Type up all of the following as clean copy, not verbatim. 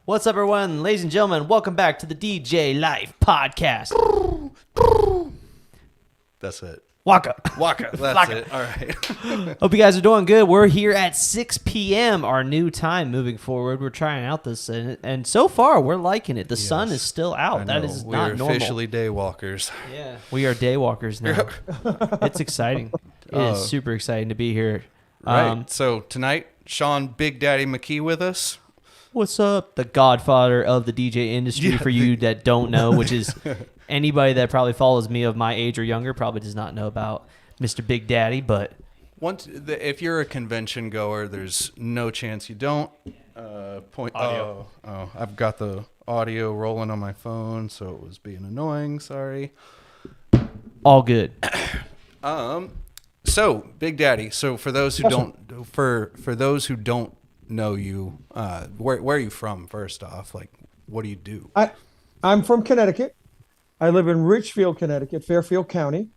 What's up, everyone? Ladies and gentlemen, welcome back to the DJ Life Podcast. That's it. Waka. Waka. That's Waka. it. All right. Hope you guys are doing good. We're here at 6 p.m., our new time moving forward. We're trying out this, and so far, we're liking it. The sun is still out. That is We're not normal. officially day walkers. Yeah, we are day walkers now. It's exciting. It is super exciting to be here. Right. So tonight, Sean Big Daddy McKee with us. What's up? The godfather of the DJ industry, for you that don't know, which is anybody that probably follows me of my age or younger probably does not know about Mr. Big Daddy, but If you're a convention goer, there's no chance you don't. Audio. Oh, I've got the audio rolling on my phone, so it was being annoying. Sorry. all good. So Big Daddy. So for those who don't, for those who don't know you, where are you from? First off, like, what do you do? I'm from Connecticut. I live in Richfield, Connecticut, Fairfield County.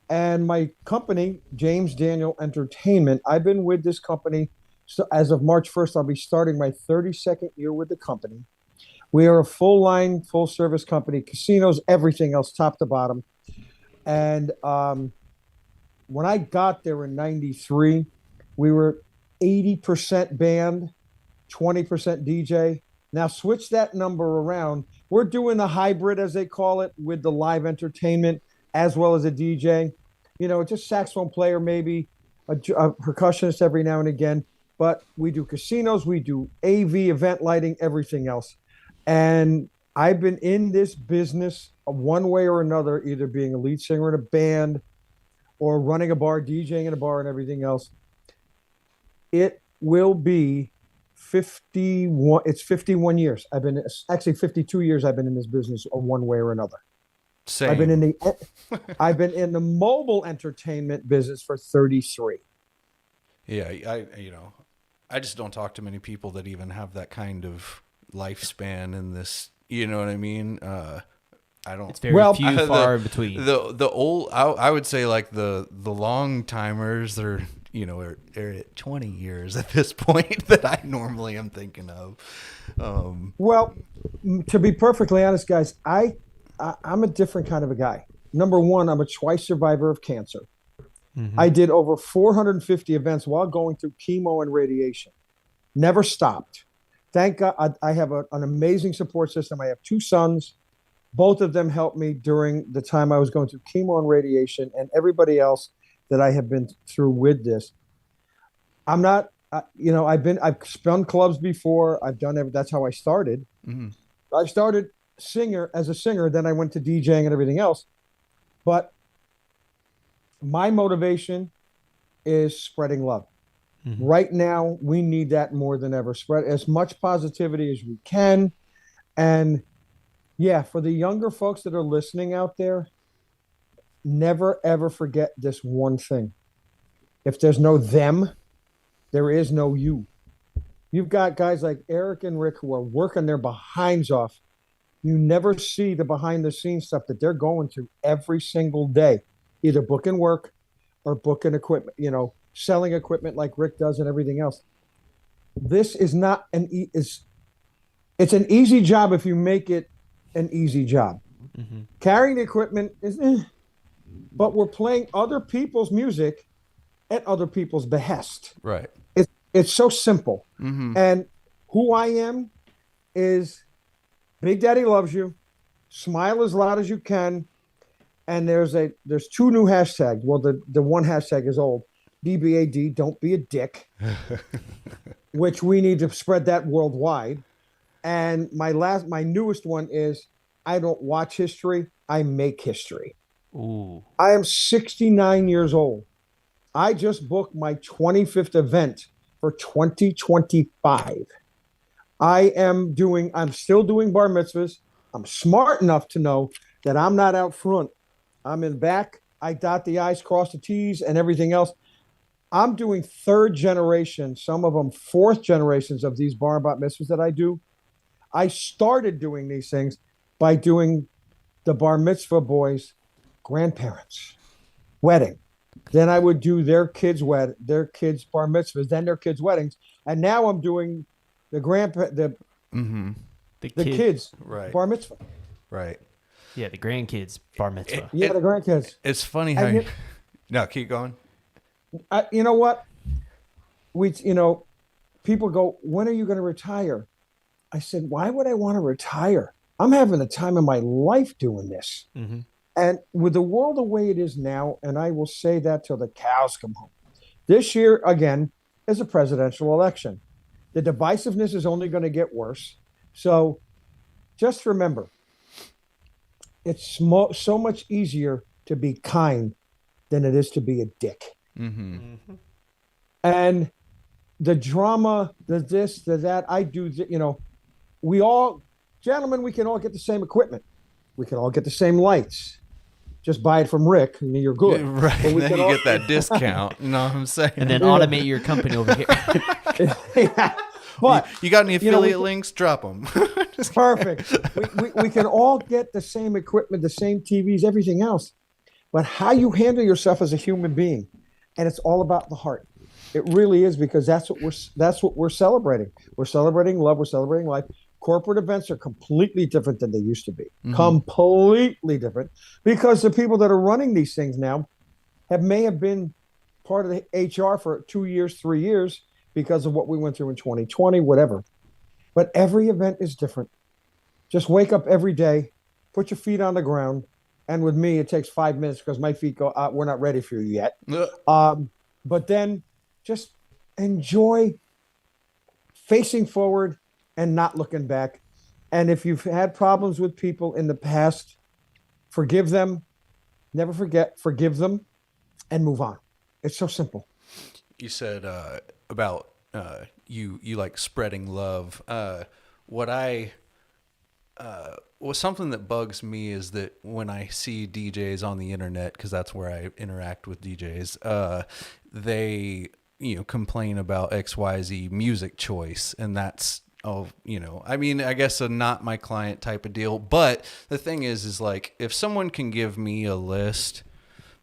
And my company, James Daniel Entertainment, I've been with this company. So as of March 1st, I'll be starting my 32nd year with the company. We are a full-line, full-service company, casinos, everything else, top to bottom. And when I got there in 93, we were 80% band, 20% DJ. Now switch that number around. We're doing the hybrid, as they call it, with the live entertainment as well as a DJ. You know, just saxophone player, maybe a percussionist every now and again. But we do casinos, we do AV, event lighting, everything else. And I've been in this business one way or another, either being a lead singer in a band or running a bar, DJing in a bar and everything else. It will be 51. It's 51 years. Actually 52 years I've been in this business one way or another. Same. I've been in the mobile entertainment business for 33. Yeah, I just don't talk to many people that even have that kind of lifespan in this. You know what I mean? I don't. It's very few far in between. The old, I would say, like the long timers, they're at 20 years at this point that I normally am thinking of. Well, to be perfectly honest, guys, I'm a different kind of a guy. Number one, I'm a twice survivor of cancer. Mm-hmm. I did over 450 events while going through chemo and radiation. Never stopped. Thank God I have an amazing support system. I have two sons. Both of them helped me during the time I was going through chemo and radiation, and everybody else that I have been through with this. I'm not, I've spun clubs before. I've done everything. That's how I started. Mm-hmm. I started as a singer, then I went to DJing and everything else. But my motivation is spreading love. Mm-hmm. Right now, we need that more than ever. Spread as much positivity as we can. And yeah, for the younger folks that are listening out there, never, ever forget this one thing. If there's no them, there is no you. You've got guys like Erik and Rick who are working their behinds off. You never see the behind-the-scenes stuff that they're going through every single day, either booking work or booking equipment, selling equipment like Rick does and everything else. This is not it's an easy job if you make it an easy job. Mm-hmm. Carrying the equipment is, but we're playing other people's music at other people's behest. Right. It's so simple. Mm-hmm. And who I am is Big Daddy loves you. Smile as loud as you can. And there's two new hashtags. Well, the one hashtag is old. DBAD, don't be a dick. Which we need to spread that worldwide. And my newest one is I don't watch history, I make history. Ooh. I am 69 years old. I just booked my 25th event for 2025. I'm still doing bar mitzvahs. I'm smart enough to know that I'm not out front. I'm in back. I dot the I's, cross the T's, and everything else. I'm doing third generation, some of them fourth generations of these bar and bat mitzvahs that I do. I started doing these things by doing the bar mitzvah boys' grandparents' wedding. Then I would do their kids' bar mitzvahs, then their kids' weddings. And now I'm doing the The The kids, Right. bar mitzvah. Right. Yeah, the grandkids bar mitzvah. Yeah, the grandkids. It's funny how no, keep going. You know what? People go, when are you going to retire? I said, why would I want to retire? I'm having the time of my life doing this. Mm-hmm. And with the world the way it is now, and I will say that till the cows come home. This year, again, is a presidential election. The divisiveness is only going to get worse. So just remember, it's so much easier to be kind than it is to be a dick. Mm-hmm. Mm-hmm. And the drama, the this, the that, I do, gentlemen, we can all get the same equipment. We can all get the same lights. Just buy it from Rick and you're good. Yeah, right. And then you get that discount. You know what I'm saying? And then automate your company over here. Yeah. But you got any affiliate links? Drop them. Perfect. We can all get the same equipment, the same TVs, everything else. But how you handle yourself as a human being, and it's all about the heart. It really is, because that's what we're celebrating. We're celebrating love. We're celebrating life. Corporate events are completely different than they used to be. Mm-hmm. Completely different, because the people that are running these things now may have been part of the HR for 2 years, 3 years, because of what we went through in 2020, whatever. But every event is different. Just wake up every day, put your feet on the ground. And with me, it takes 5 minutes because my feet go, we're not ready for you yet. But then just enjoy facing forward and not looking back. And if you've had problems with people in the past, forgive them, never forget, forgive them, and move on. It's so simple. You said about you like spreading love. Something that bugs me is that when I see DJs on the internet, because that's where I interact with DJs, they complain about XYZ music choice, and that's I guess a not my client type of deal. But the thing is like, if someone can give me a list,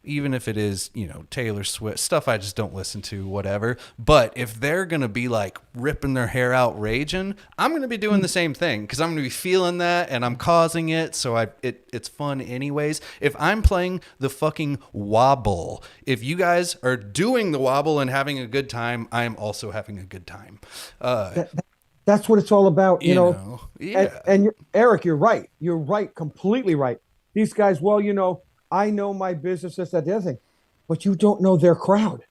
even if it is, Taylor Swift stuff I just don't listen to, whatever. But if they're going to be like ripping their hair out, raging, I'm going to be doing the same thing, because I'm going to be feeling that and I'm causing it. So it's fun anyways. If I'm playing the fucking wobble, if you guys are doing the wobble and having a good time, I am also having a good time. That's what it's all about, Yeah. And Eric, you're right. You're right. Completely right. These guys, I know my business, this, that, the other thing, but you don't know their crowd.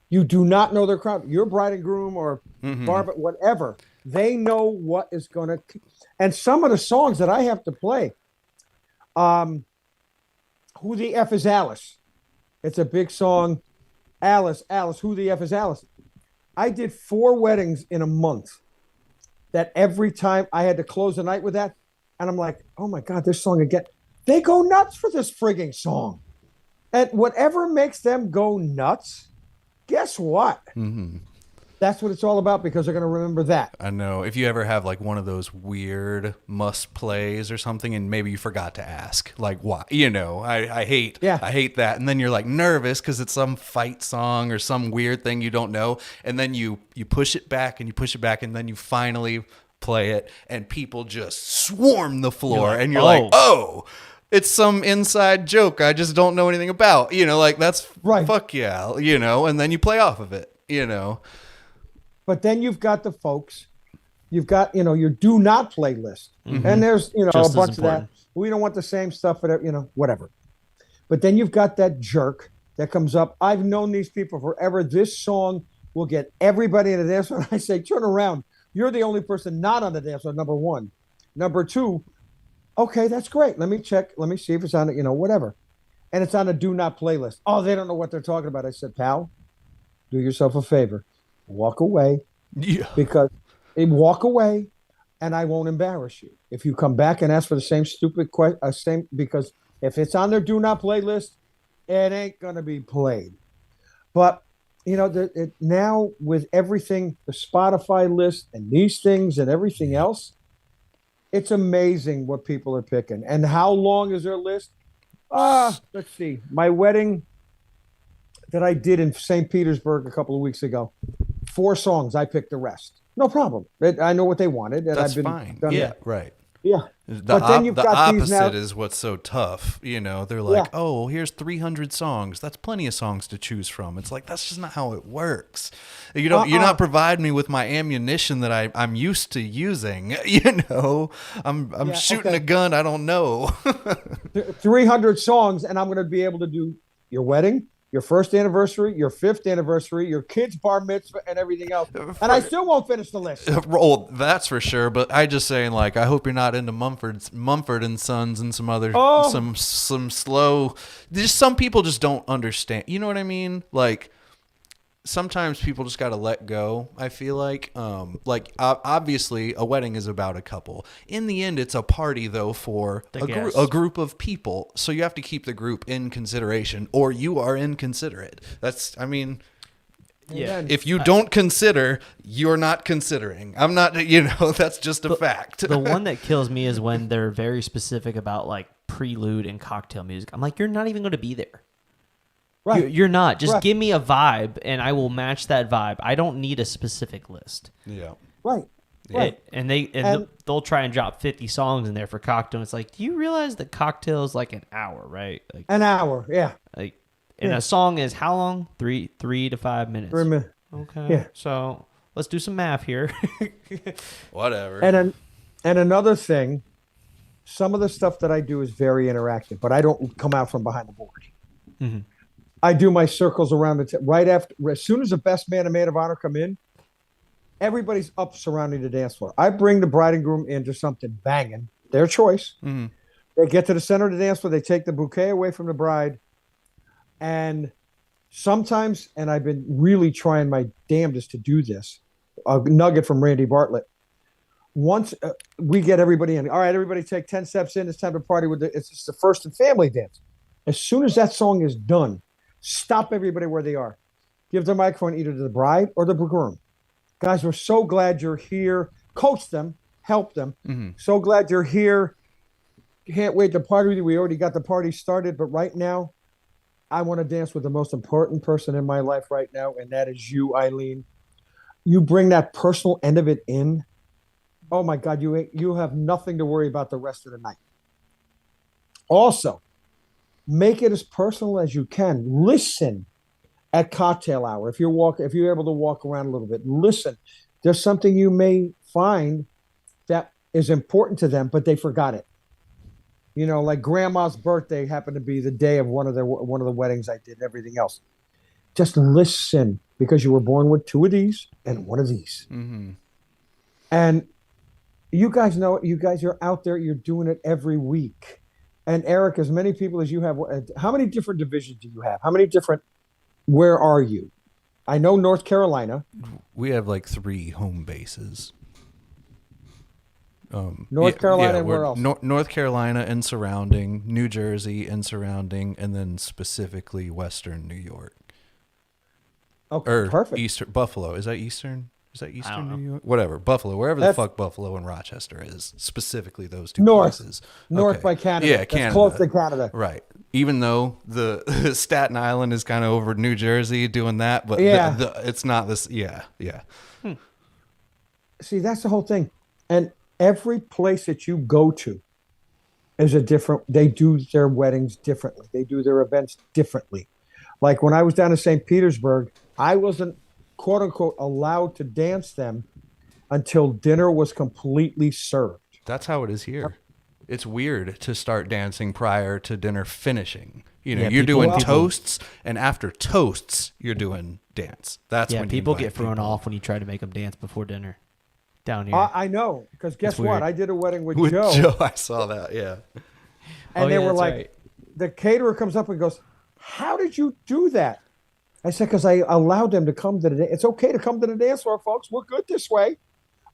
You do not know their crowd. Your bride and groom or barber, whatever, they know what is going to. And some of the songs that I have to play, Who the F is Alice? It's a big song. Alice, who the F is Alice? I did 4 weddings in a month that every time I had to close the night with that. And I'm like, oh my God, this song again. They go nuts for this frigging song. And whatever makes them go nuts, guess what? Mm-hmm. That's what it's all about, because they're going to remember that. I know. If you ever have like one of those weird must plays or something, and maybe you forgot to ask, like, why? I hate that. And then you're like nervous because it's some fight song or some weird thing you don't know. And then you push it back and you push it back, and then you finally play it, and people just swarm the floor. And you're like, oh, it's some inside joke I just don't know anything about. That's right. Fuck yeah. And then you play off of it, But then you've got the folks, you've got, your do not play list. Mm-hmm. And there's, just a bunch of that. We don't want the same stuff, but whatever. But then you've got that jerk that comes up. I've known these people forever. This song will get everybody in the dance floor. I say, turn around. You're the only person not on the dance floor, number one. Number two, okay, that's great. Let me check. Let me see if it's on it, whatever. And it's on a do not play list. Oh, they don't know what they're talking about. I said, pal, do yourself a favor. Walk away. Yeah. Because walk away, and I won't embarrass you. If you come back and ask for the same stupid question, because if it's on their do not play list, it ain't going to be played. But, now with everything, the Spotify list and these things and everything else, it's amazing what people are picking. And how long is their list? Let's see. My wedding that I did in St. Petersburg a couple of weeks ago, 4 songs. I picked the rest. No problem. I know what they wanted. And That's I've been fine. done Yeah, that. right. Yeah. But then you've the got these opposite now. is what's so tough. You know, they're like, Yeah. oh, well, here's 300 songs. That's plenty of songs to choose from. It's like, that's just not how it works. You know, you're not providing me with my ammunition that I'm used to using. You know, I'm shooting a gun. I don't know. 300 songs, and I'm going to be able to do your wedding, your first anniversary, your 5th anniversary, your kid's bar mitzvah, and everything else. And I still won't finish the list. Well, that's for sure. But I just saying, like, I hope you're not into Mumford and Sons and some other some slow. Just some people just don't understand. You know what I mean? Like, sometimes people just got to let go. I feel like obviously a wedding is about a couple. In the end, it's a party though for a group of people. So you have to keep the group in consideration, or you are inconsiderate. That's, I mean, Yeah. if you don't consider, you're not considering. I'm not, you know, that's just a fact. The one that kills me is when they're very specific about like prelude and cocktail music. I'm like, you're not even going to be there. Right. You're not. Just give me a vibe, and I will match that vibe. I don't need a specific list. Yeah. Right. Right. And they'll try and drop 50 songs in there for cocktail. It's like, do you realize that cocktail is like an hour, right? Like an hour, yeah. Like, and a song is how long? 3 to 5 minutes. 3 minutes. Okay. Yeah. So let's do some math here. Whatever. And another thing, some of the stuff that I do is very interactive, but I don't come out from behind the board. Mm-hmm. I do my circles around the right after. As soon as the best man and maid of honor come in, everybody's up surrounding the dance floor. I bring the bride and groom into something banging, their choice. Mm-hmm. They get to the center of the dance floor. They take the bouquet away from the bride. And sometimes, and I've been really trying my damnedest to do this, a nugget from Randy Bartlett. Once we get everybody in, all right, everybody take 10 steps in. It's time to party with it's just the first and family dance. As soon as that song is done, stop everybody where they are. Give the microphone either to the bride or the groom. Guys, we're so glad you're here. Coach them, help them. Mm-hmm. So glad you're here. Can't wait to party with you. We already got the party started, but right now, I want to dance with the most important person in my life right now, and that is you, Eileen. You bring that personal end of it in. Oh my God, you have nothing to worry about the rest of the night. Also, make it as personal as you can. Listen at cocktail hour. If you're able to walk around a little bit, listen. There's something you may find that is important to them, but they forgot it. You know, like grandma's birthday happened to be the day of one of the weddings I did and everything else. Just listen, because you were born with 2 of these and 1 of these. Mm-hmm. And you guys know it. You guys are out there. You're doing it every week. And Erik, as many people as you have, how many different divisions do you have? Where are you? I know North Carolina. We have like 3 home bases. North Carolina and where else? North Carolina and surrounding, New Jersey and surrounding, and then specifically Western New York. Okay, perfect. Eastern Buffalo. Is that Eastern? Is that Eastern New York? Whatever. Buffalo, wherever the fuck Buffalo and Rochester is. Specifically those 2 places. North by Canada. Yeah, That's Canada. Close to Canada. Right. Even though the Staten Island is kind of over New Jersey doing that, but it's not this. Yeah. See, that's the whole thing. And every place that you go to is they do their weddings differently. They do their events differently. Like when I was down in St. Petersburg, I wasn't, quote unquote, allowed to dance them until dinner was completely served. That's how it is here. It's weird to start dancing prior to dinner finishing. You know, you're doing toasts, and after toasts, you're doing dance. That's when people get thrown off when you try to make them dance before dinner. Down here, I know, because guess what? I did a wedding with Joe. Joe, I saw that. Yeah, and they were like, the caterer comes up and goes, "How did you do that?" I said, "Because I allowed them to come to the dance. It's okay to come to the dance floor, folks. We're good this way."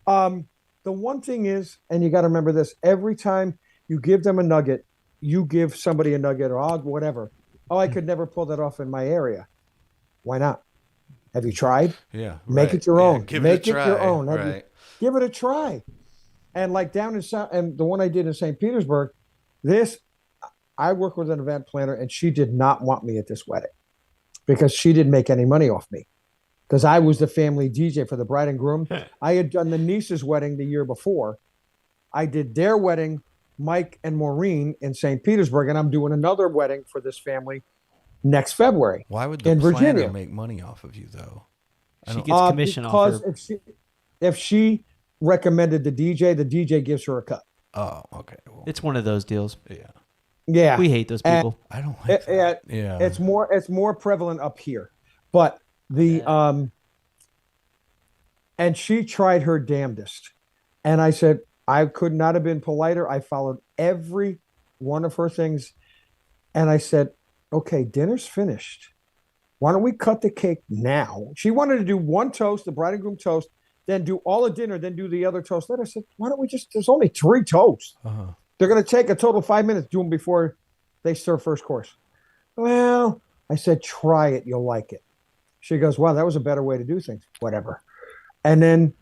The one thing is, and you got to remember this: every time you give them a nugget, you give somebody a nugget or whatever. Oh, I could never pull that off in my area. Why not? Have you tried? Yeah, make it your own. Make it your own. Give it a try. And like down in and the one I did in St. Petersburg, I work with an event planner, and she did not want me at this wedding because she didn't make any money off me. because I was the family DJ for the bride and groom. I had done the niece's wedding the year before. I did their wedding, Mike and Maureen, in St. Petersburg, and I'm doing another wedding for this family next February. Why would the in planner Virginia make money off of you though? She gets commission off her. Because if she recommended the DJ gives her a cut. Oh, okay. Well, It's one of those deals. yeah. Yeah, We hate those people. I don't like that. Yeah. It's more prevalent up here, but and she tried her damnedest, and I said I could not have been politer. I followed every one of her things, and I said, okay, dinner's finished. Why don't we cut the cake now? She wanted to do one toast, the bride and groom toast, then do all the dinner, then do the other toast. Then I said, why don't we there's only 3 toasts. Uh-huh. They're going to take a total of 5 minutes, do them before they serve first course. Well, I said, try it. You'll like it. She goes, wow, that was a better way to do things. Whatever. And then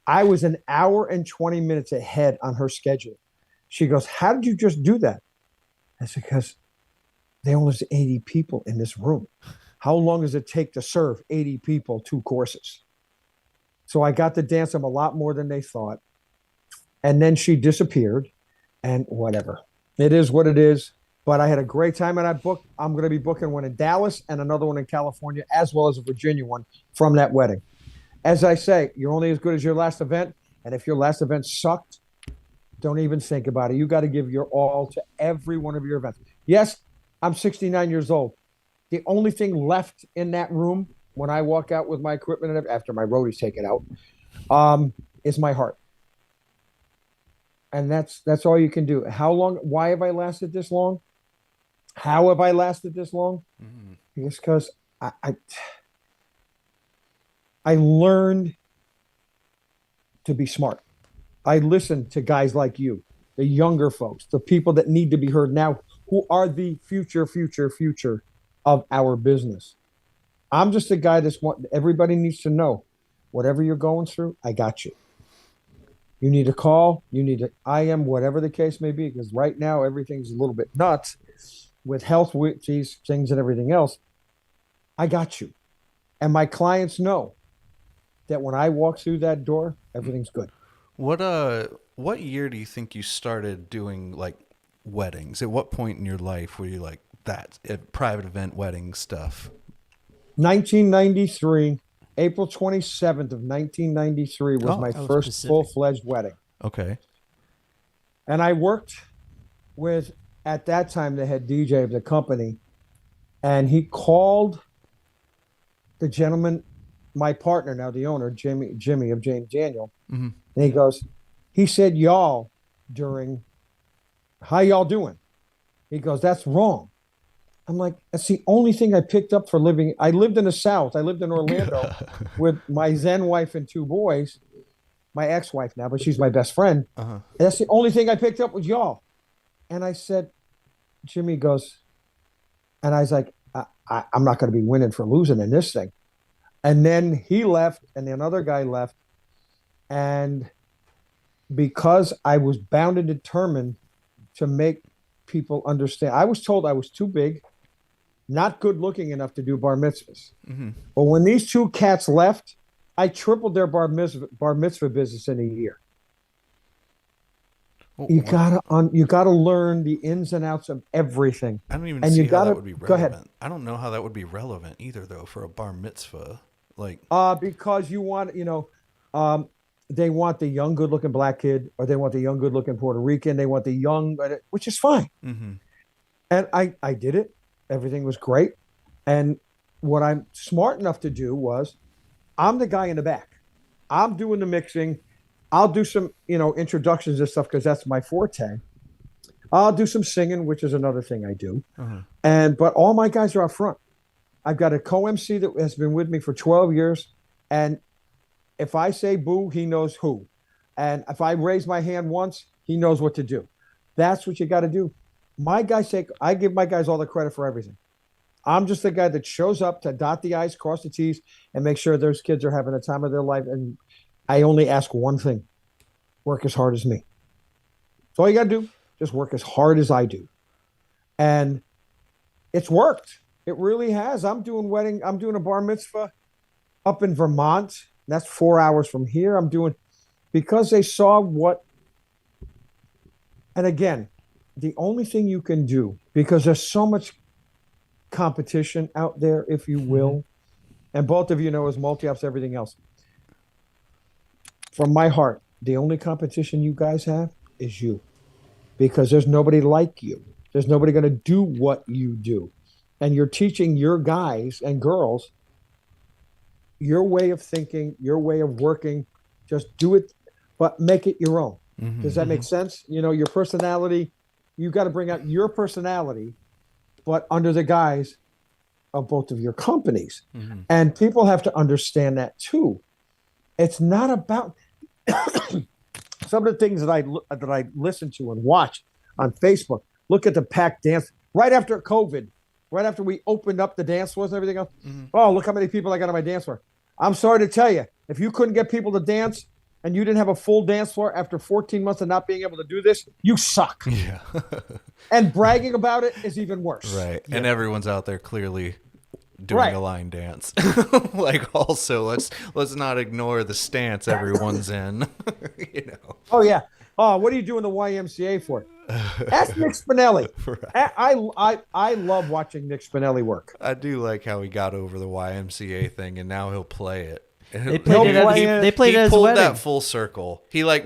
I was an hour and 20 minutes ahead on her schedule. She goes, how did you just do that? I said, because there was 80 people in this room. How long does it take to serve 80 people 2 courses? So I got to dance them a lot more than they thought. And then she disappeared. And whatever. It is what it is. But I had a great time, and I'm going to be booking one in Dallas and another one in California, as well as a Virginia one from that wedding. As I say, you're only as good as your last event. And if your last event sucked, don't even think about it. You got to give your all to every one of your events. Yes, I'm 69 years old. The only thing left in that room when I walk out with my equipment after my roadie's taken out is my heart. And that's all you can do. How long? Why have I lasted this long? How have I lasted this long? Mm-hmm. It's because I learned to be smart. I listened to guys like you, the younger folks, the people that need to be heard now, who are the future of our business. I'm just a guy everybody needs to know, whatever you're going through, I got you. You need a call. I am, whatever the case may be, because right now everything's a little bit nuts with health, with these things and everything else. I got you. And my clients know that when I walk through that door, everything's good. What year do you think you started doing like weddings? At what point in your life were you like that private event wedding stuff? 1993. April 27th of 1993 was my first specific. full-fledged wedding. Okay. And I worked with, at that time, the head DJ of the company, and he called the gentleman, my partner now, the owner, Jimmy of James Daniel, mm-hmm. and he said, y'all, during, how y'all doing? He goes, that's wrong. I'm like, that's the only thing I picked up for living. I lived in the South. I lived in Orlando with my Zen wife and 2 boys, my ex-wife now, but she's my best friend. Uh-huh. And that's the only thing I picked up was y'all. And I said, Jimmy goes, and I was like, I'm not going to be winning for losing in this thing. And then he left and another guy left. And because I was bound and determined to make people understand, I was told I was too big, not good looking enough to do bar mitzvahs. Mm-hmm. But when these 2 cats left, I tripled their bar mitzvah business in a year. Well, you gotta learn the ins and outs of everything. I don't even see how that would be relevant. Go ahead. I don't know how that would be relevant either, though, for a bar mitzvah. Like, because you want, they want the young, good-looking black kid, or they want the young, good-looking Puerto Rican. They want the young, which is fine. mm-hmm. And I did it. Everything was great. And what I'm smart enough to do was, I'm the guy in the back. I'm doing the mixing. I'll do some, introductions and stuff because that's my forte. I'll do some singing, which is another thing I do. Uh-huh. But all my guys are out front. I've got a co-MC that has been with me for 12 years. And if I say boo, he knows who. And if I raise my hand once, he knows what to do. That's what you got to do. I give my guys all the credit for everything. I'm just the guy that shows up to dot the I's, cross the T's, and make sure those kids are having the time of their life. And I only ask one thing: work as hard as me. That's all you got to do. Just work as hard as I do. And it's worked. It really has. I'm doing a bar mitzvah up in Vermont. That's 4 hours from here. I'm doing because they saw what. And again, the only thing you can do, because there's so much competition out there, if you will, and both of you know as multi-ops, everything else. From my heart, the only competition you guys have is you, because there's nobody like you. There's nobody going to do what you do. And you're teaching your guys and girls your way of thinking, your way of working. Just do it, but make it your own. Does that make sense? You know, your personality, you got to bring out your personality, but under the guise of both of your companies. And people have to understand that too. It's not about some of the things that I listen to and watch on Facebook. Look at the packed dance right after COVID, right after we opened up the dance floors and everything else. Oh, look how many people I got on my dance floor. I'm sorry to tell you, if you couldn't get people to dance and you didn't have a full dance floor after 14 months of not being able to do this, you suck. Yeah. And bragging about it is even worse. Right. Yeah. And everyone's out there clearly doing a line dance. Like, also, let's not ignore the stance everyone's in. You know. Oh yeah. Oh, what are you doing the YMCA for? Ask Nick Spinelli. Right. I love watching Nick Spinelli work. I do like how he got over the YMCA thing, and now he'll play it. They played it at his pulled wedding. That full circle. He went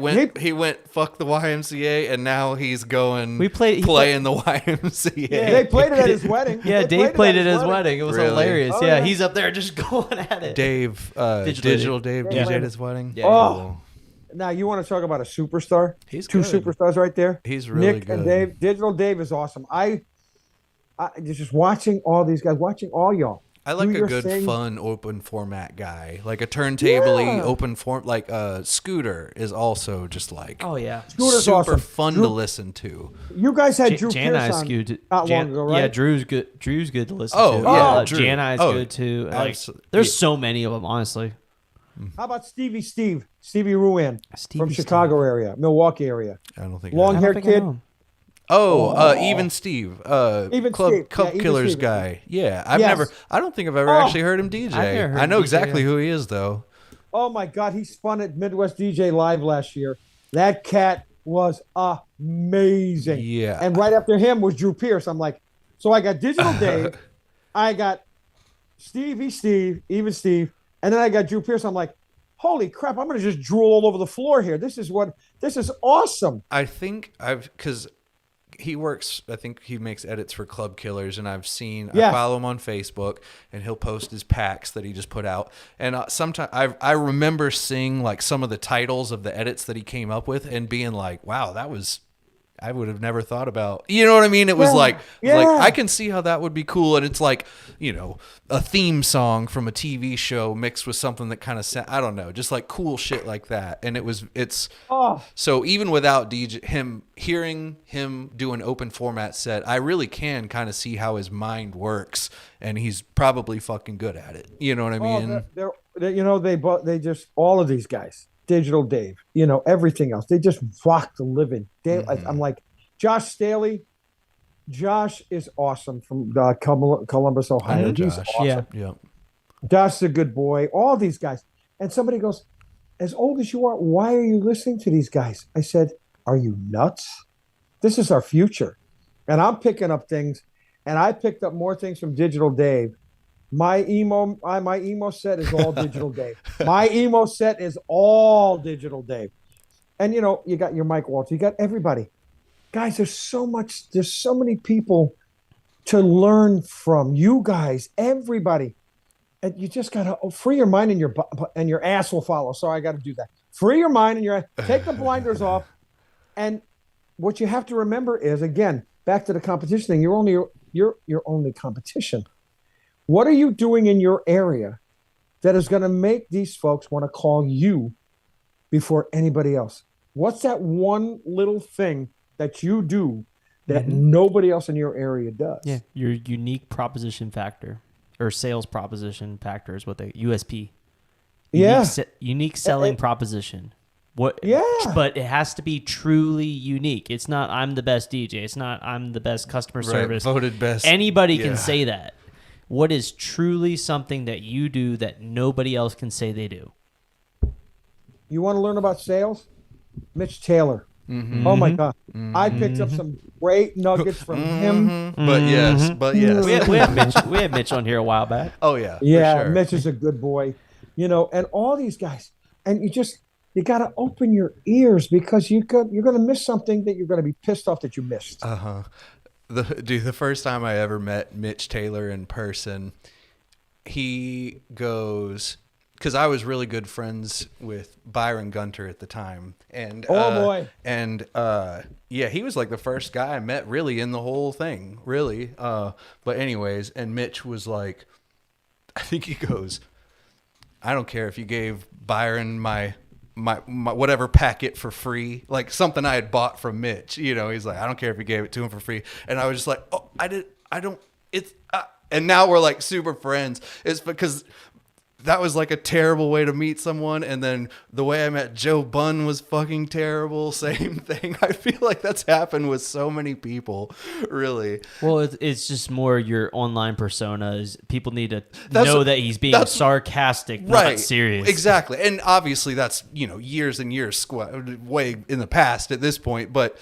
fuck the YMCA, and now he's going playing the YMCA. Yeah, they played it at his wedding. Yeah, Dave played it at his wedding. It was hilarious. Oh, yeah, he's up there just going at it. Dave, Digital Dave DJ'd at his wedding. Yeah. Oh, now you want to talk about a superstar? He's two good. Superstars right there. He's really Nick good. and Dave. Digital Dave is awesome. I just watching all these guys, watching all y'all. I like a good, fun, open format guy, like a turntable open form. Like Scooter is also just like Scooter's super awesome. Fun to listen to. You guys had Drew Jan Pierce on not long ago, right? Yeah, Drew's good. Drew's good to listen to. Yeah, Drew. Jan is good too. Like, there's so many of them, honestly. How about Stevie Ruan from Chicago area, Milwaukee area? I don't think long-haired kid. Even Steve, Even Club Steve. Killers Steve. guy. Yeah, I don't think I've ever actually heard him DJ. I know exactly who he is though. Oh my God, he spun at Midwest DJ Live last year. That cat was amazing. Yeah. And right after him was Drew Pierce. I'm like, so I got Digital Dave, I got Even Steve, and then I got Drew Pierce. I'm like, holy crap, I'm gonna just drool all over the floor here. This is awesome. I think because he works, I think he makes edits for Club Killers, and I follow him on Facebook, and he'll post his packs that he just put out. And sometimes I remember seeing like some of the titles of the edits that he came up with and being like, wow, I would have never thought about, you know what I mean? It was like I can see how that would be cool. And it's like, you know, a theme song from a TV show mixed with something that kind of, I don't know, just like cool shit like that. And so even without hearing him do an open format set, I really can kind of see how his mind works, and he's probably fucking good at it. You know what I mean? They just, all of these guys, Digital Dave, you know, everything else. They just rock the living. I'm like, Josh Staley. Josh is awesome from Columbus, Ohio. He's awesome. Yeah. Josh is a good boy. All these guys. And somebody goes, as old as you are, why are you listening to these guys? I said, are you nuts? This is our future. And I'm picking up things, and I picked up more things from Digital Dave. My emo set is all Digital Dave. My emo set is all Digital Dave. And, you know, you got your Mike Walter. You got everybody. Guys, there's so many people to learn from. You guys, everybody. And you just got to free your mind and your ass will follow. Sorry, I got to do that. Free your mind and your ass. Take the blinders off. And what you have to remember is, again, back to the competition thing, you're your only competition. What are you doing in your area that is going to make these folks want to call you before anybody else? What's that one little thing that you do that nobody else in your area does? Yeah, your unique proposition factor or sales proposition factor is what they USP. Unique selling proposition. What? Yeah. But it has to be truly unique. It's not I'm the best DJ. It's not I'm the best customer service. Voted best. Anybody can say that. What is truly something that you do that nobody else can say they do? You want to learn about sales? Mitch Taylor. Mm-hmm. Oh my God. Mm-hmm. I picked up some great nuggets from him. But yes. We had Mitch on here a while back. Oh yeah. Yeah. Sure. Mitch is a good boy, and all these guys, and you got to open your ears because you're going to miss something that you're going to be pissed off that you missed. The first time I ever met Mitch Taylor in person, he goes, because I was really good friends with Byron Gunter at the time, and he was like the first guy I met really in the whole thing, really. But anyways, and Mitch was like, I think he goes, I don't care if you gave Byron my whatever packet for free, like something I had bought from Mitch, he's like, I don't care if you gave it to him for free. And I was just like, and now we're like super friends. It's because that was like a terrible way to meet someone. And then the way I met Joe Bunn was fucking terrible. Same thing. I feel like that's happened with so many people, really. Well, it's just more your online personas. People need to know that he's being sarcastic, right, not serious. Exactly. And obviously that's, years and years way in the past at this point. But,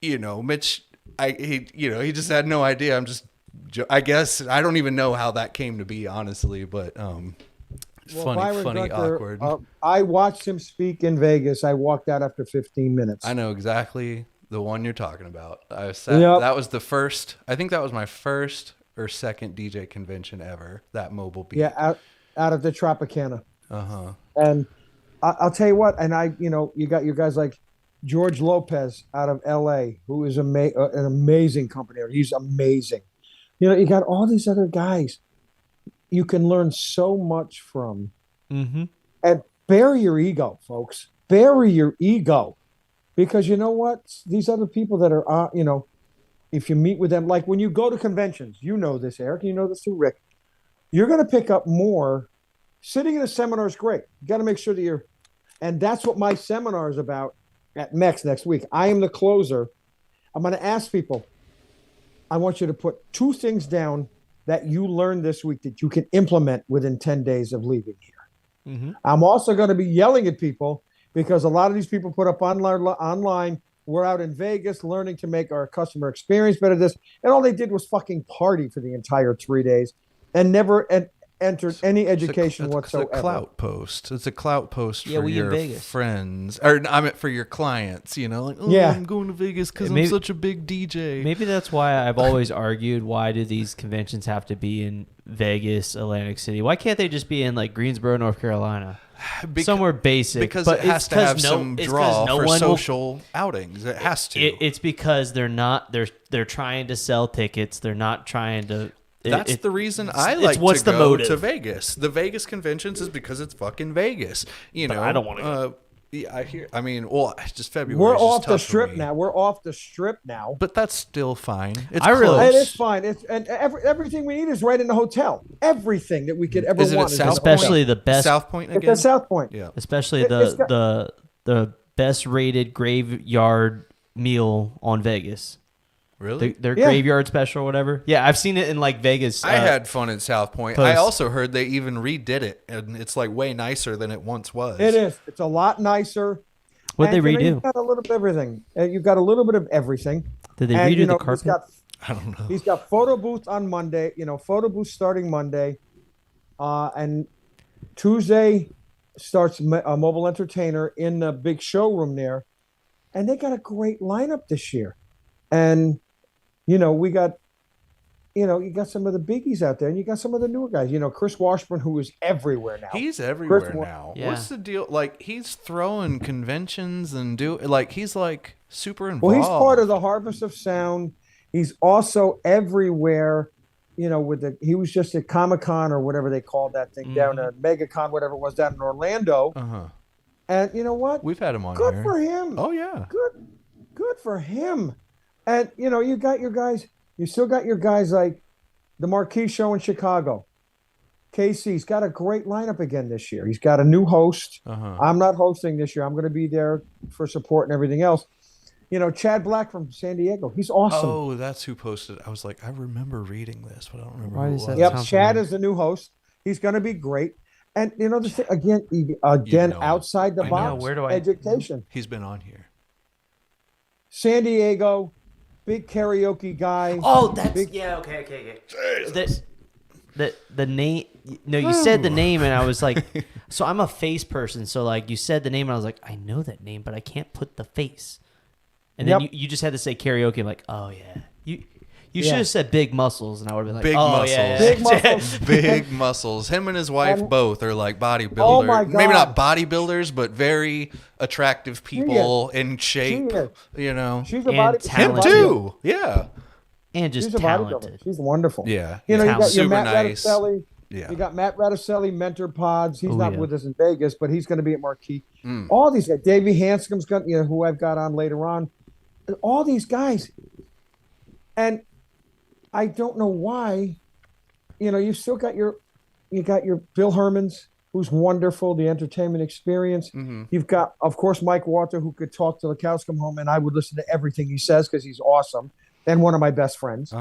Mitch, he just had no idea. I guess I don't even know how that came to be, honestly, but, funny, Gunter, awkward. I watched him speak in Vegas. I walked out after 15 minutes. I know exactly the one you're talking about. That was the first. I think that was my first or second DJ convention ever. That mobile beat. Yeah, out of the Tropicana. And I'll tell you what. And you got your guys like George Lopez out of L.A., who is an amazing company. He's amazing. You got all these other guys you can learn so much from. Mm-hmm. And bury your ego, folks. Bury your ego. Because you know what? These other people that are, if you meet with them, like when you go to conventions, you know this, Eric, you know this too, Rick, you're going to pick up more. Sitting in a seminar is great. You got to make sure that and that's what my seminar is about at MEX next week. I am the closer. I'm going to ask people, I want you to put 2 things down that you learned this week that you can implement within 10 days of leaving here. Mm-hmm. I'm also going to be yelling at people because a lot of these people put up online. We're out in Vegas learning to make our customer experience better. And all they did was fucking party for the entire 3 days and never entered any education whatsoever. It's a clout post. It's a clout post for your friends, or I meant for your clients. I'm going to Vegas because I'm such a big DJ. Maybe that's why I've always argued. Why do these conventions have to be in Vegas, Atlantic City? Why can't they just be in like Greensboro, North Carolina? Somewhere basic, because it has to have some draw for social outings. It has to. It's because they're not. They're trying to sell tickets. They're not trying to. That's the reason I like to go to Vegas. The Vegas conventions is because it's fucking Vegas. But I don't want to go. It's just February. We're off the strip now. We're off the strip now. But that's still fine. It's close. It is fine. Everything we need is right in the hotel. Everything that we could ever want. Especially the best. South Point again? It's at South Point. Yeah. Especially the best rated graveyard meal on Vegas. Really? Their graveyard special or whatever. Yeah, I've seen it in like Vegas. I had fun at South Point. I also heard they even redid it, and it's like way nicer than it once was. It is. It's a lot nicer. What'd they redo? You've got a little bit of everything. You've got a little bit of everything. Did they redo the carpet? I don't know. He's got photo booths on Monday. Photo booths starting Monday, and Tuesday starts a mobile entertainer in the big showroom there, and they got a great lineup this year, and. We got, you got some of the biggies out there, and you got some of the newer guys. Chris Washburn, who is everywhere now. He's everywhere now. Yeah. What's the deal? Like, he's throwing conventions and he's like super involved. Well, he's part of the Harvest of Sound. He's also everywhere. He was just at Comic-Con or whatever they called that thing down at MegaCon, whatever it was down in Orlando. And you know what? We've had him on. Good for him. Oh yeah. Good for him. And, you got your guys, you still got your guys like the Marquee Show in Chicago. KC's got a great lineup again this year. He's got a new host. I'm not hosting this year. I'm going to be there for support and everything else. Chad Black from San Diego. He's awesome. Oh, that's who posted. I was like, I remember reading this, but I don't remember Why who does it that was. Yep, sound Chad familiar? is the new host. He's going to be great. And the thing, again, know him. outside the I know. box, Where do I- education. He's been on here. San Diego, big karaoke guy. Oh, that's okay. The name. No, you said the name, and I was like, so I'm a face person. So like, you said the name, and I was like, I know that name, but I can't put the face. And then you just had to say karaoke. I'm like, oh yeah, you should have said Big Muscles, and I would have been like, Big oh muscles. yeah, Big muscles. Big muscles. Him and his wife both are like bodybuilders. Oh my Maybe God. not bodybuilders, but very attractive people in shape. She is. She's a And body. Him talented. too. Yeah. and just She's a bodybuilder. talented. She's wonderful. Yeah. You got your Super Matt nice. Radicelli. Yeah. You got Matt Radicelli, Mentor Pods. He's not yeah. with us in Vegas, but he's going to be at MCkee. All these guys. Davey Hanscom's got, who I've got on later on. All these guys. And I don't know why, you've still got your Bill Hermans, who's wonderful, the entertainment experience. You've got, of course, Mike Walter, who could talk till the cows come home, and I would listen to everything he says because he's awesome, and one of my best friends.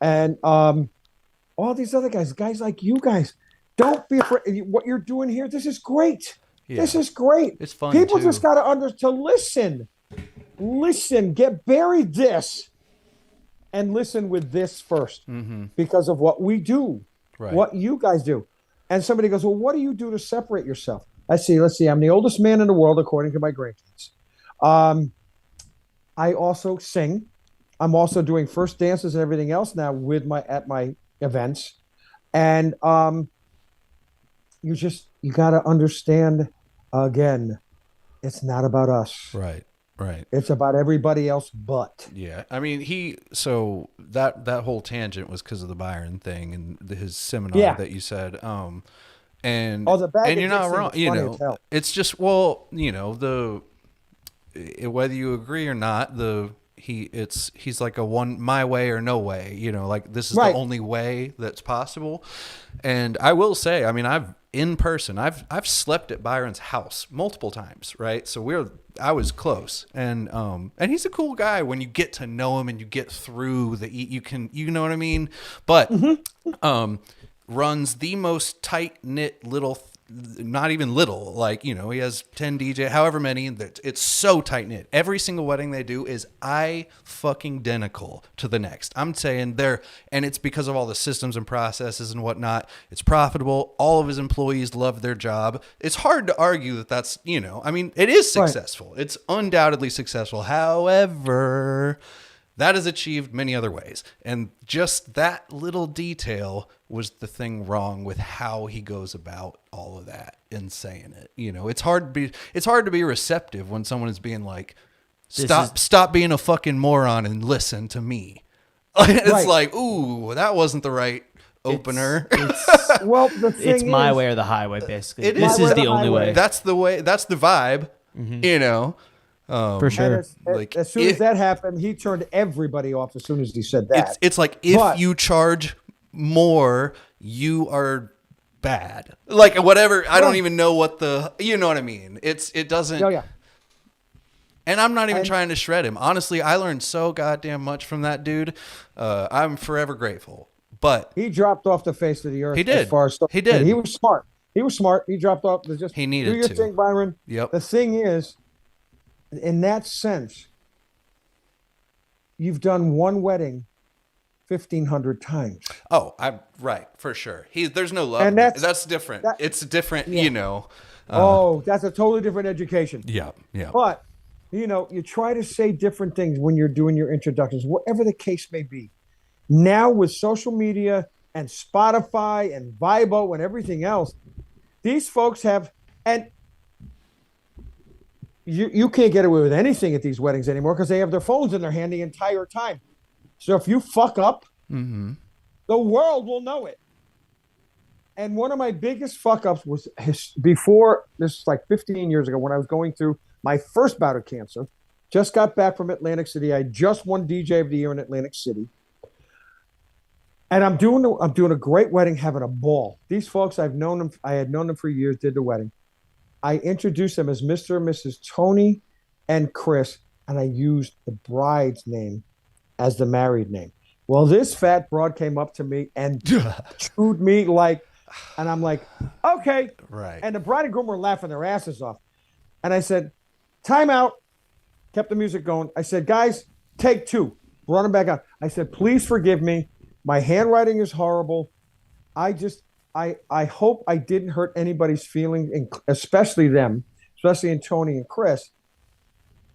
And all these other guys like you guys, don't be afraid. What you're doing here, this is great. Yeah. This is great. It's fun, People too. just got to listen. Listen, get buried this. And listen with this first because of what we do, what you guys do. And somebody goes, well, what do you do to separate yourself? Let's see. I'm the oldest man in the world, according to my grandkids. I also sing. I'm also doing first dances and everything else now at my events. And you got to understand, again, it's not about us. Right. It's about everybody else but. Yeah. I mean, so that whole tangent was because of the Byron thing and his seminar that you said. And the bag and you're not thing wrong. is funny as hell. It's just, whether you agree or not, he's like a one my way or no way, like this is the only way that's possible. And I will say, I mean, I've slept at Byron's house multiple times, right? So I was close, and he's a cool guy when you get to know him and you get through you know what I mean? But runs the most tight knit little. Not even little, like, he has 10 DJ, however many, it's so tight knit. Every single wedding they do is fucking identical to the next. I'm saying and it's because of all the systems and processes and whatnot. It's profitable. All of his employees love their job. It's hard to argue that's, I mean, it is successful. Right. It's undoubtedly successful. However, that is achieved many other ways. And just that little detail was the thing wrong with how he goes about all of that and saying it. It's hard to be receptive when someone is being like, stop being a fucking moron and listen to me. It's like, ooh, that wasn't the right opener. Well, the thing it's my way or the highway, basically. This is the only way. That's the way. That's the vibe. For sure. As soon as that happened, he turned everybody off as soon as he said that. It's like, if you charge more, you are bad. Like, whatever. I don't even know what you know what I mean? It doesn't. Oh, yeah. And I'm not even trying to shred him. Honestly, I learned so goddamn much from that dude. I'm forever grateful. But he dropped off the face of the earth. He did. He did. And he was smart. He dropped off. He needed do your to. thing, Byron. Yep. The thing is, in that sense, you've done one wedding 1,500 times. Oh, right, for sure. There's no love. And that's different. It's different, that's a totally different education. Yeah. But, you try to say different things when you're doing your introductions, whatever the case may be. Now with social media and Spotify and Vibo and everything else, these folks have, and you can't get away with anything at these weddings anymore because they have their phones in their hand the entire time. So if you fuck up, the world will know it. And one of my biggest fuck ups was before, this is like 15 years ago, when I was going through my first bout of cancer. Just got back from Atlantic City. I just won DJ of the Year in Atlantic City. And I'm doing a great wedding, having a ball. These folks, I had known them for years, did the wedding. I introduced them as Mr. and Mrs. Tony and Chris. and I used the bride's name as the married name. Well, this fat broad came up to me and chewed me and I'm like, okay. Right. And the bride and groom were laughing their asses off. And I said, time out. Kept the music going. I said, guys, take 2. Brought him back out. I said, please forgive me. My handwriting is horrible. I hope I didn't hurt anybody's feelings, especially them, especially in Tony and Chris.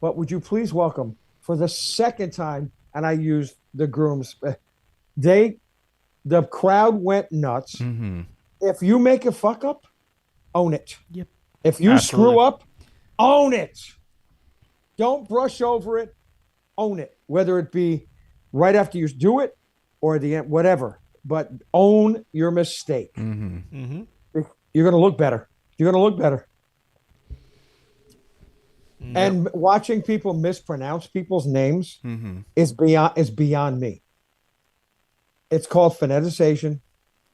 But would you please welcome for the second time? And I used the grooms. The crowd went nuts. Mm-hmm. If you make a fuck up, own it. Yep. If you screw up, own it. Don't brush over it. Own it. Whether it be right after you do it or at the end, whatever. But own your mistake. Mm-hmm. Mm-hmm. You're going to look better. You're going to look better. Yep. And watching people mispronounce people's names is beyond me. It's called phoneticization,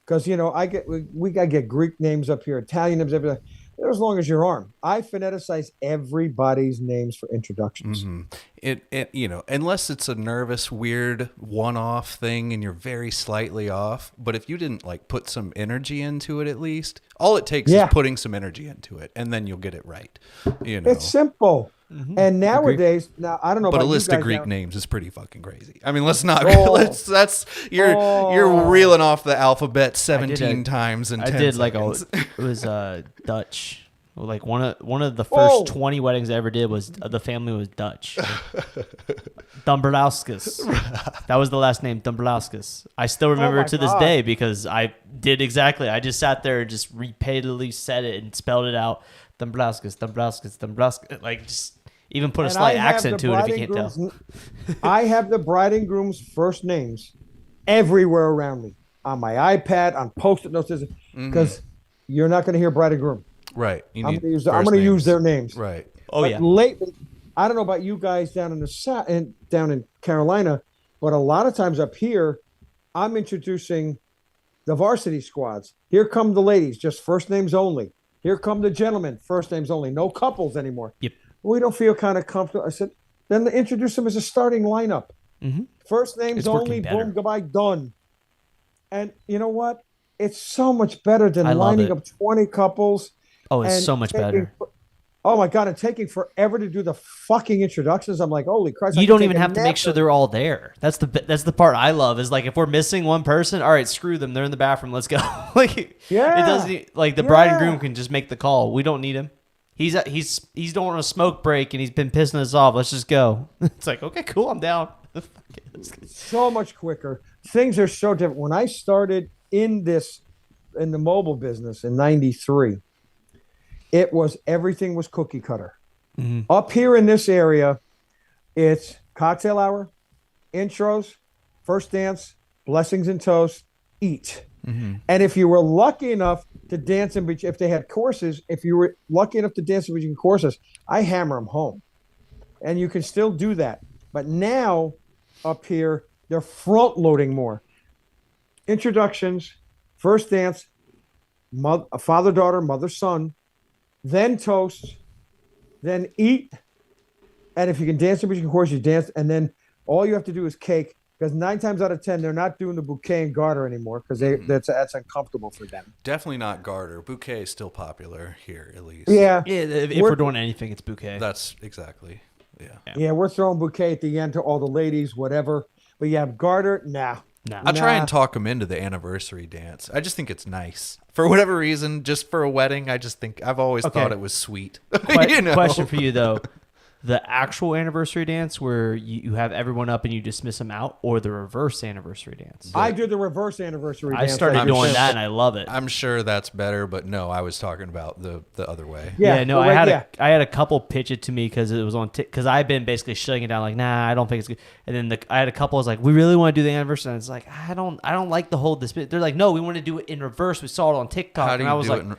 because we gotta get Greek names up here, Italian names, everything. They're as long as your arm. I phoneticize everybody's names for introductions. Mm-hmm. It unless it's a nervous, weird one-off thing and you're very slightly off. But if you didn't put some energy into it, at least all it takes is putting some energy into it, and then you'll get it right. It's simple. Mm-hmm. And nowadays, now I don't know, but about a list you guys of Greek now. Names is pretty fucking crazy. I mean, let's not. You're reeling off the alphabet 17 times in 10 seconds. It was Dutch. Like one of the first 20 weddings I ever did was the family was Dutch. Dumberlauskas. That was the last name, Dumberlauskas. I still remember it to this day because I did exactly. I just sat there and just repeatedly said it and spelled it out. Dumberlauskas. Just even put a slight accent to it if you can't tell. I have the bride and groom's first names everywhere around me. On my iPad, on Post-it notes, because you're not going to hear bride and groom. Right. I'm going to use their names. Right. But lately, I don't know about you guys down in Carolina, but a lot of times up here, I'm introducing the varsity squads. Here come the ladies, just first names only. Here come the gentlemen, first names only. No couples anymore. Yep. We don't feel kind of comfortable. I said, then introduce them as a starting lineup. Mm-hmm. First names only, boom, goodbye, done. And you know what? It's so much better than lining up 20 couples. Oh, it's so much better. Oh my God, and taking forever to do the fucking introductions. I'm like, holy Christ. You don't even have to make sure they're all there. That's the part I love is if we're missing one person, all right, screw them. They're in the bathroom. Let's go. It doesn't the bride and groom can just make the call. We don't need him. He's doing a smoke break and he's been pissing us off. Let's just go. It's like, okay, cool. I'm down. So much quicker. Things are so different. When I started in the mobile business in 93, everything was cookie cutter. Mm-hmm. Up here in this area, it's cocktail hour, intros, first dance, blessings and toast, eat. Mm-hmm. And if you were lucky enough to dance if they had courses, if you were lucky enough to dance in between courses, I hammer them home. And you can still do that. But now up here, they're front loading more. Introductions, first dance, father-daughter, mother-son, then toast, then eat. And if you can dance in between courses, you dance. And then all you have to do is cake. Because 9 times out of 10, they're not doing the bouquet and garter anymore because that's uncomfortable for them. Definitely not garter. Bouquet is still popular here, at least. Yeah. If we're doing anything, it's bouquet. That's exactly. Yeah, we're throwing bouquet at the end to all the ladies, whatever. But you have garter, nah. I try and talk them into the anniversary dance. I just think it's nice. For whatever reason, just for a wedding, I've always thought it was sweet. Question for you, though. The actual anniversary dance where you have everyone up and you dismiss them out, or the reverse anniversary dance? I do the reverse anniversary dance. I started doing that and I love it. I'm sure that's better, but no, I was talking about the other way. I had a couple pitch it to me because it was on because I've been basically shutting it down like, nah, I don't think it's good. And then I had a couple was like, we really want to do the anniversary, and it's like, I don't like the whole dismiss. They're like, no, we want to do it in reverse. We saw it on TikTok.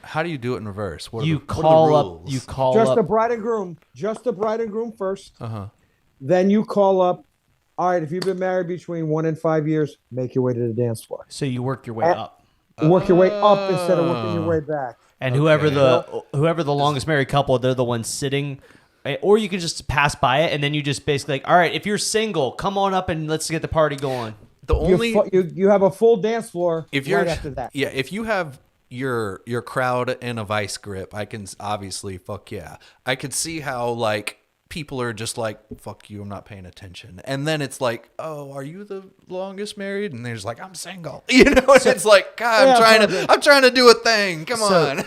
How do you do it in reverse? What are the rules? Just the bride and groom first. Then you call up. All right, if you've been married between 1 and 5 years, make your way to the dance floor. So you work your way up. Work your way up instead of working your way back. And whoever the longest married couple, they're the ones sitting or you can just pass by it and then you just basically like, all right, if you're single, come on up and let's get the party going. The only you have a full dance floor if you're right after that. Yeah, if you have your crowd in a vice grip, I can obviously I could see how like people are just like, fuck you, I'm not paying attention. And then it's like, oh, are you the longest married? And they're just like, I'm single. You know, and it's like, God, I'm trying to do a thing. Come on.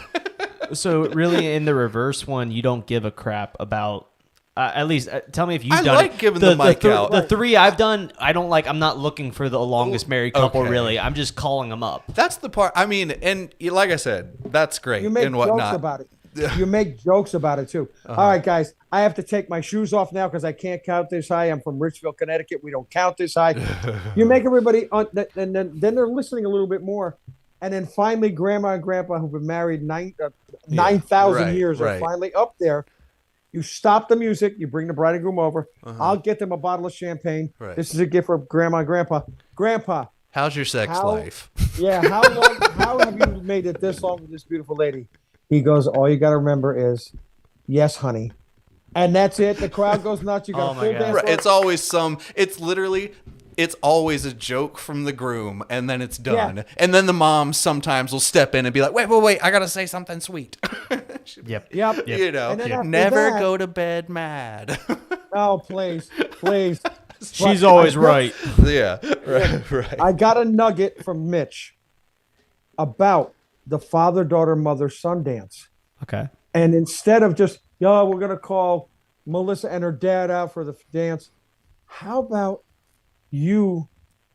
So really in the reverse one, you don't give a crap about, at least tell me if you've done it. I like giving the mic out. The 3 I've done, I'm not looking for the longest married couple really. I'm just calling them up. That's the part. I mean, and like I said, that's great You make and whatnot. jokes about it. You make jokes about it too. All right, guys, I have to take my shoes off now because I can't count this high. I'm from Richfield, Connecticut. We don't count this high. You make everybody, and then they're listening a little bit more. And then finally, Grandma and Grandpa, who've been married 9,000 years, are finally up there. You stop the music. You bring the bride and groom over. I'll get them a bottle of champagne. Right. This is a gift for Grandma and Grandpa. Grandpa, how's your sex life? Yeah, how have you made it this long with this beautiful lady? He goes, all you got to remember is, yes, honey. And that's it. The crowd goes nuts. You got a full dance. It's always a joke from the groom, and then it's done. Yeah. And then the mom sometimes will step in and be like, wait, I got to say something sweet. Yep. You know, never go to bed mad. Oh, please. She's always right. Yeah, right. I got a nugget from Mitch about the father, mother, son dance. Okay. And instead of just, we're going to call Melissa and her dad out for the dance, how about you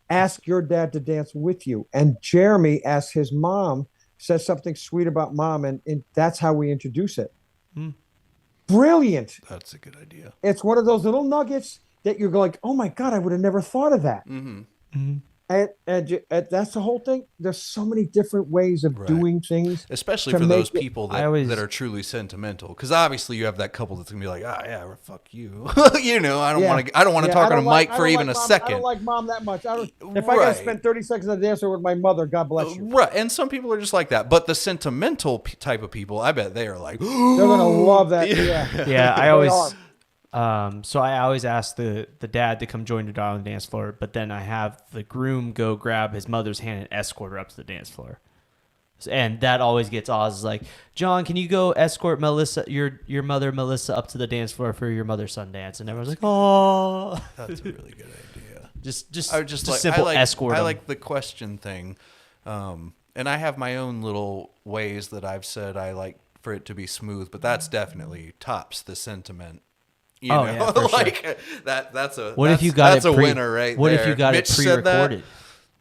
ask your dad to dance with you? And Jeremy asks his mom, says something sweet about mom, and that's how we introduce it. Brilliant. That's a good idea. It's one of those little nuggets that you're like, oh my God, I would have never thought of that. And that's the whole thing. There's so many different ways of doing things, especially for those people that are truly sentimental. Because obviously you have that couple that's gonna be like, yeah, fuck you. You know, I don't want to talk on a mic for even a second. I don't like mom that much. If I gotta spend 30 seconds on a dance with my mother, God bless you. Right, and some people are just like that. But the sentimental type of people, I bet they are like, they're gonna love that. Yeah. I always. So I always ask the dad to come join the dad on the dance floor, but then I have the groom go grab his mother's hand and escort her up to the dance floor. And that always gets Oz like, John, can you go escort Melissa, your mother Melissa, up to the dance floor for your mother's son dance? And everyone's like, oh, that's a really good idea. Just simple escort. I like the question thing, and I have my own little ways that I've said I like for it to be smooth, but that's definitely tops the sentiment. You know? Yeah, for like sure. That's a winner right what there. If you got Mitch it pre-recorded?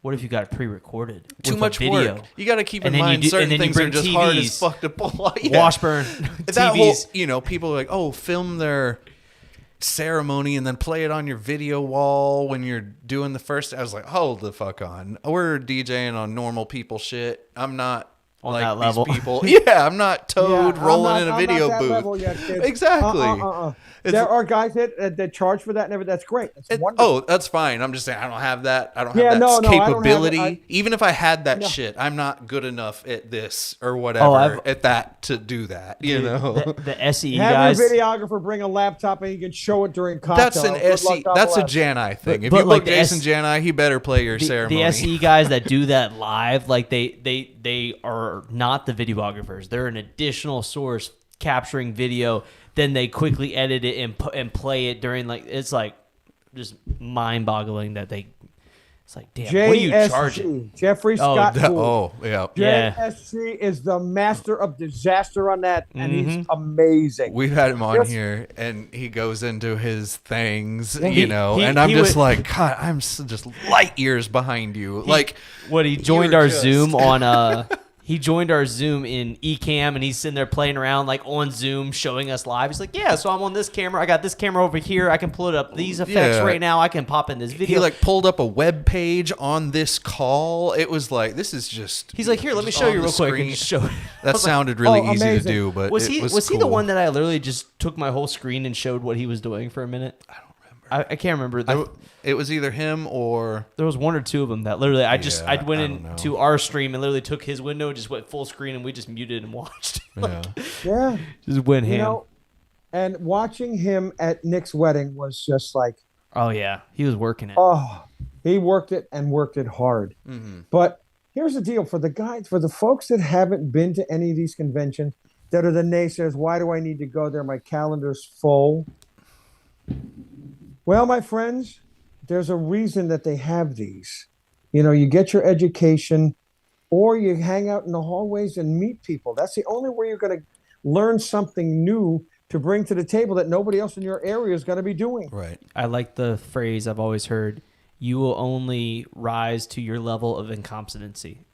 What if you got it pre-recorded? Too much video? Work. You got to keep in mind certain things are just TVs, hard as fuck to pull out. Washburn, that TVs. Whole, people are like, oh, film their ceremony and then play it on your video wall when you're doing the first. I was like, hold the fuck on. We're DJing on normal people shit. I'm not on like that level. These people. Yeah, I'm not Toad rolling in a video booth. Yet, exactly. There are guys that charge for that, and that's great. That's wonderful. Oh, that's fine. I'm just saying I don't have that. I don't have that capability. Even if I had that shit, I'm not good enough at this or whatever at that to do that. You know, the SE guys. Have your videographer bring a laptop and you can show it during cocktail. That's an SE. That's a Janai thing. If you book Jason Janai, he better play your ceremony. The SE guys that do that live, like they are not the videographers. They're an additional source capturing video. Then they quickly edit it and play it during it's like just mind boggling that they. It's like, damn, what are you charging? Jeffrey Scott. Yeah. JSG is the master of disaster on that, and he's amazing. We've had him on here, and he goes into his things, and I'm just like, God, I'm just light years behind you. He joined our Zoom on He joined our Zoom in Ecamm, and he's sitting there playing around on Zoom, showing us live. He's like, yeah, so I'm on this camera. I got this camera over here. I can pull it up these effects right now. I can pop in this video. He pulled up a web page on this call. It was like, this is just. He's like, here, let me show you real quick. And just show it. That sounded really easy to do, but was he the one that I literally just took my whole screen and showed what he was doing for a minute? I don't remember. I can't remember. It was either him or there was one or two of them that literally I went into our stream and literally took his window, just went full screen, and we just muted and watched. Yeah, just went ham. And watching him at Nick's wedding was just like, oh yeah, he was working it. Oh, he worked it and worked it hard. Mm-hmm. But here's the deal for the folks that haven't been to any of these conventions, that are the naysayers, why do I need to go there? My calendar's full. Well, my friends, there's a reason that they have these. You get your education, or you hang out in the hallways and meet people. That's the only way you're going to learn something new to bring to the table that nobody else in your area is going to be doing. Right. I like the phrase I've always heard, you will only rise to your level of incompetency.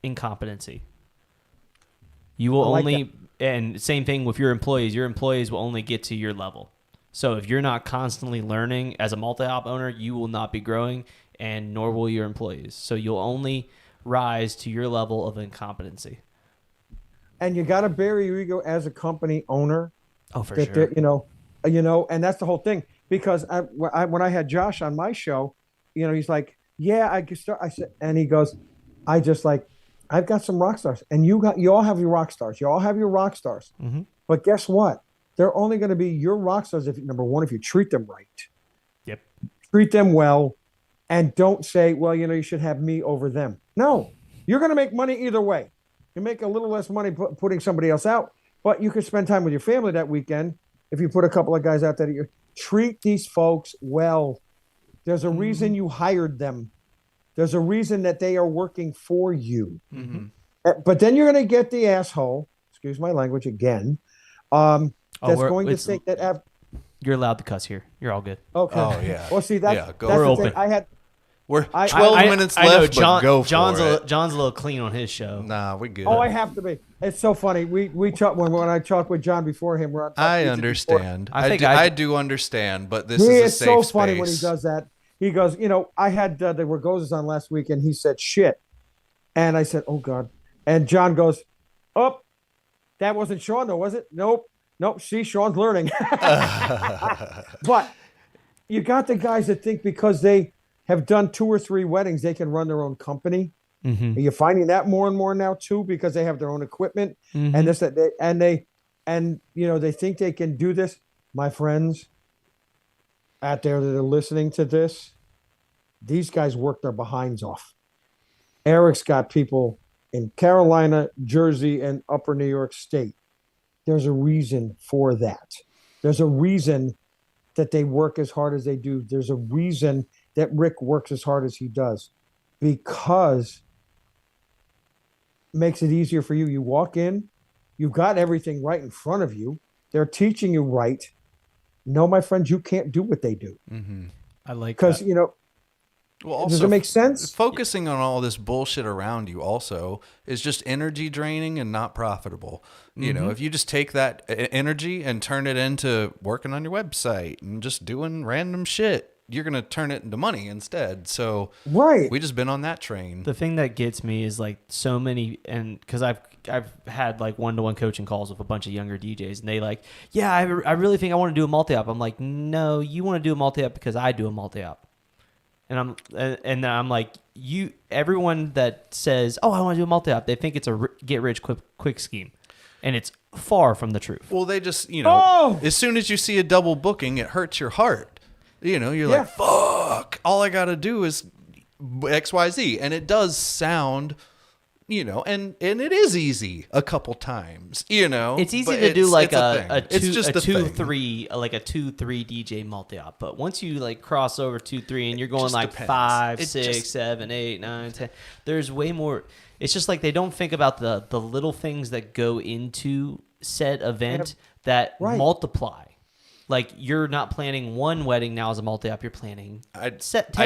You will only, and same thing with your employees will only get to your level. So if you're not constantly learning as a multi-op owner, you will not be growing, and nor will your employees. So you'll only rise to your level of incompetency. And you got to bury your ego as a company owner. Oh, for sure. And that's the whole thing. Because when I had Josh on my show, he's like, yeah, I can start. I said, and he goes, I've got some rock stars, and you all have your rock stars. You all have your rock stars. Mm-hmm. But guess what? They're only going to be your rock stars if you treat them right. Yep. Treat them well, and don't say, well, you should have me over them. No, you're going to make money either way. You make a little less money putting somebody else out, but you could spend time with your family that weekend if you put a couple of guys out there. Treat these folks well. There's a reason you hired them. There's a reason that they are working for you. Mm-hmm. But then you're going to get the asshole, excuse my language again, that's going to think that... You're allowed to cuss here. You're all good. Okay. Oh, yeah. Well, see, that's we're open. We're 12 minutes left, but go for it. John's a little clean on his show. Nah, we good. Oh, I have to be. It's so funny. We talk when I talked with John before him. We're on I understand. I do understand, but this is a safe space. It's so funny when he does that. He goes, I had the Rogozas on last week, and he said shit, and I said, oh God, and John goes, oh, that wasn't Sean though, was it? Nope. See, Sean's learning. But you got the guys that think because they have done 2 or 3 weddings, they can run their own company. Mm-hmm. Are you finding that more and more now too, because they have their own equipment and this, that they think they can do this. My friends out there that are listening to this, these guys work their behinds off. Erik's got people in Carolina, Jersey, and Upper New York State. There's a reason for that. There's a reason that they work as hard as they do. There's a reason that Rick works as hard as he does, because it makes it easier for you. You walk in, you've got everything right in front of you. They're teaching you right. No, my friends, you can't do what they do. Mm-hmm. I like that. Because, well, also, does it make sense? Focusing on all this bullshit around you also is just energy draining and not profitable. Mm-hmm. If you just take that energy and turn it into working on your website and just doing random shit, you're going to turn it into money instead. So right. We just been on that train. The thing that gets me is like so many, and because I've had like one-to-one coaching calls with a bunch of younger DJs, and they like, yeah, I really think I want to do a multi-op. I'm like, no, you want to do a multi-op because I do a multi-op. And I'm like, everyone that says, oh, I want to do a multi-op, they think it's a get-rich-quick scheme. And it's far from the truth. Well, they just, as soon as you see a double booking, it hurts your heart. You're like, fuck, all I got to do is XYZ. And it does sound, and it is easy a couple times, It's easy to do like a 2-3 DJ multi-op. But once you like cross over 2-3 and you're going like depends. 5, 6, 7, 8, 9, 10, there's way more. It's just like they don't think about the little things that go into said event that multiply. Like, you're not planning one wedding now as a multi-op. You're planning 10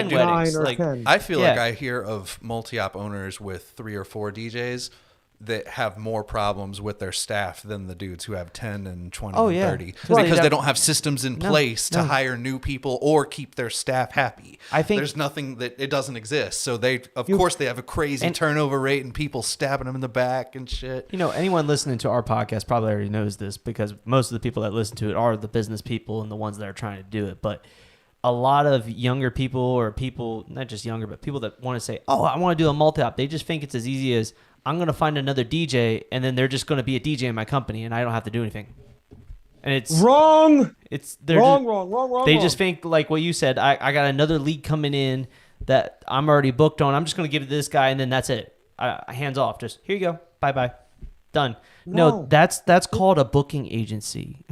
weddings. Like, 10. I feel like I hear of multi-op owners with 3 or 4 DJs that have more problems with their staff than the dudes who have 10 and 20 and 30. Because they don't have systems in place to hire new people or keep their staff happy. I think there's nothing that it doesn't exist. So they have a crazy turnover rate and people stabbing them in the back and shit. Anyone listening to our podcast probably already knows this, because most of the people that listen to it are the business people and the ones that are trying to do it. But a lot of younger people, or people, not just younger, but people that want to say, oh, I want to do a multi-op, they just think it's as easy as, I'm going to find another DJ, and then they're just going to be a DJ in my company, and I don't have to do anything. And it's wrong. Wrong. They just think like what you said. I got another league coming in that I'm already booked on. I'm just going to give it to this guy, and then that's it. Hands off. Just here you go. Bye. Done. No, that's called a booking agency.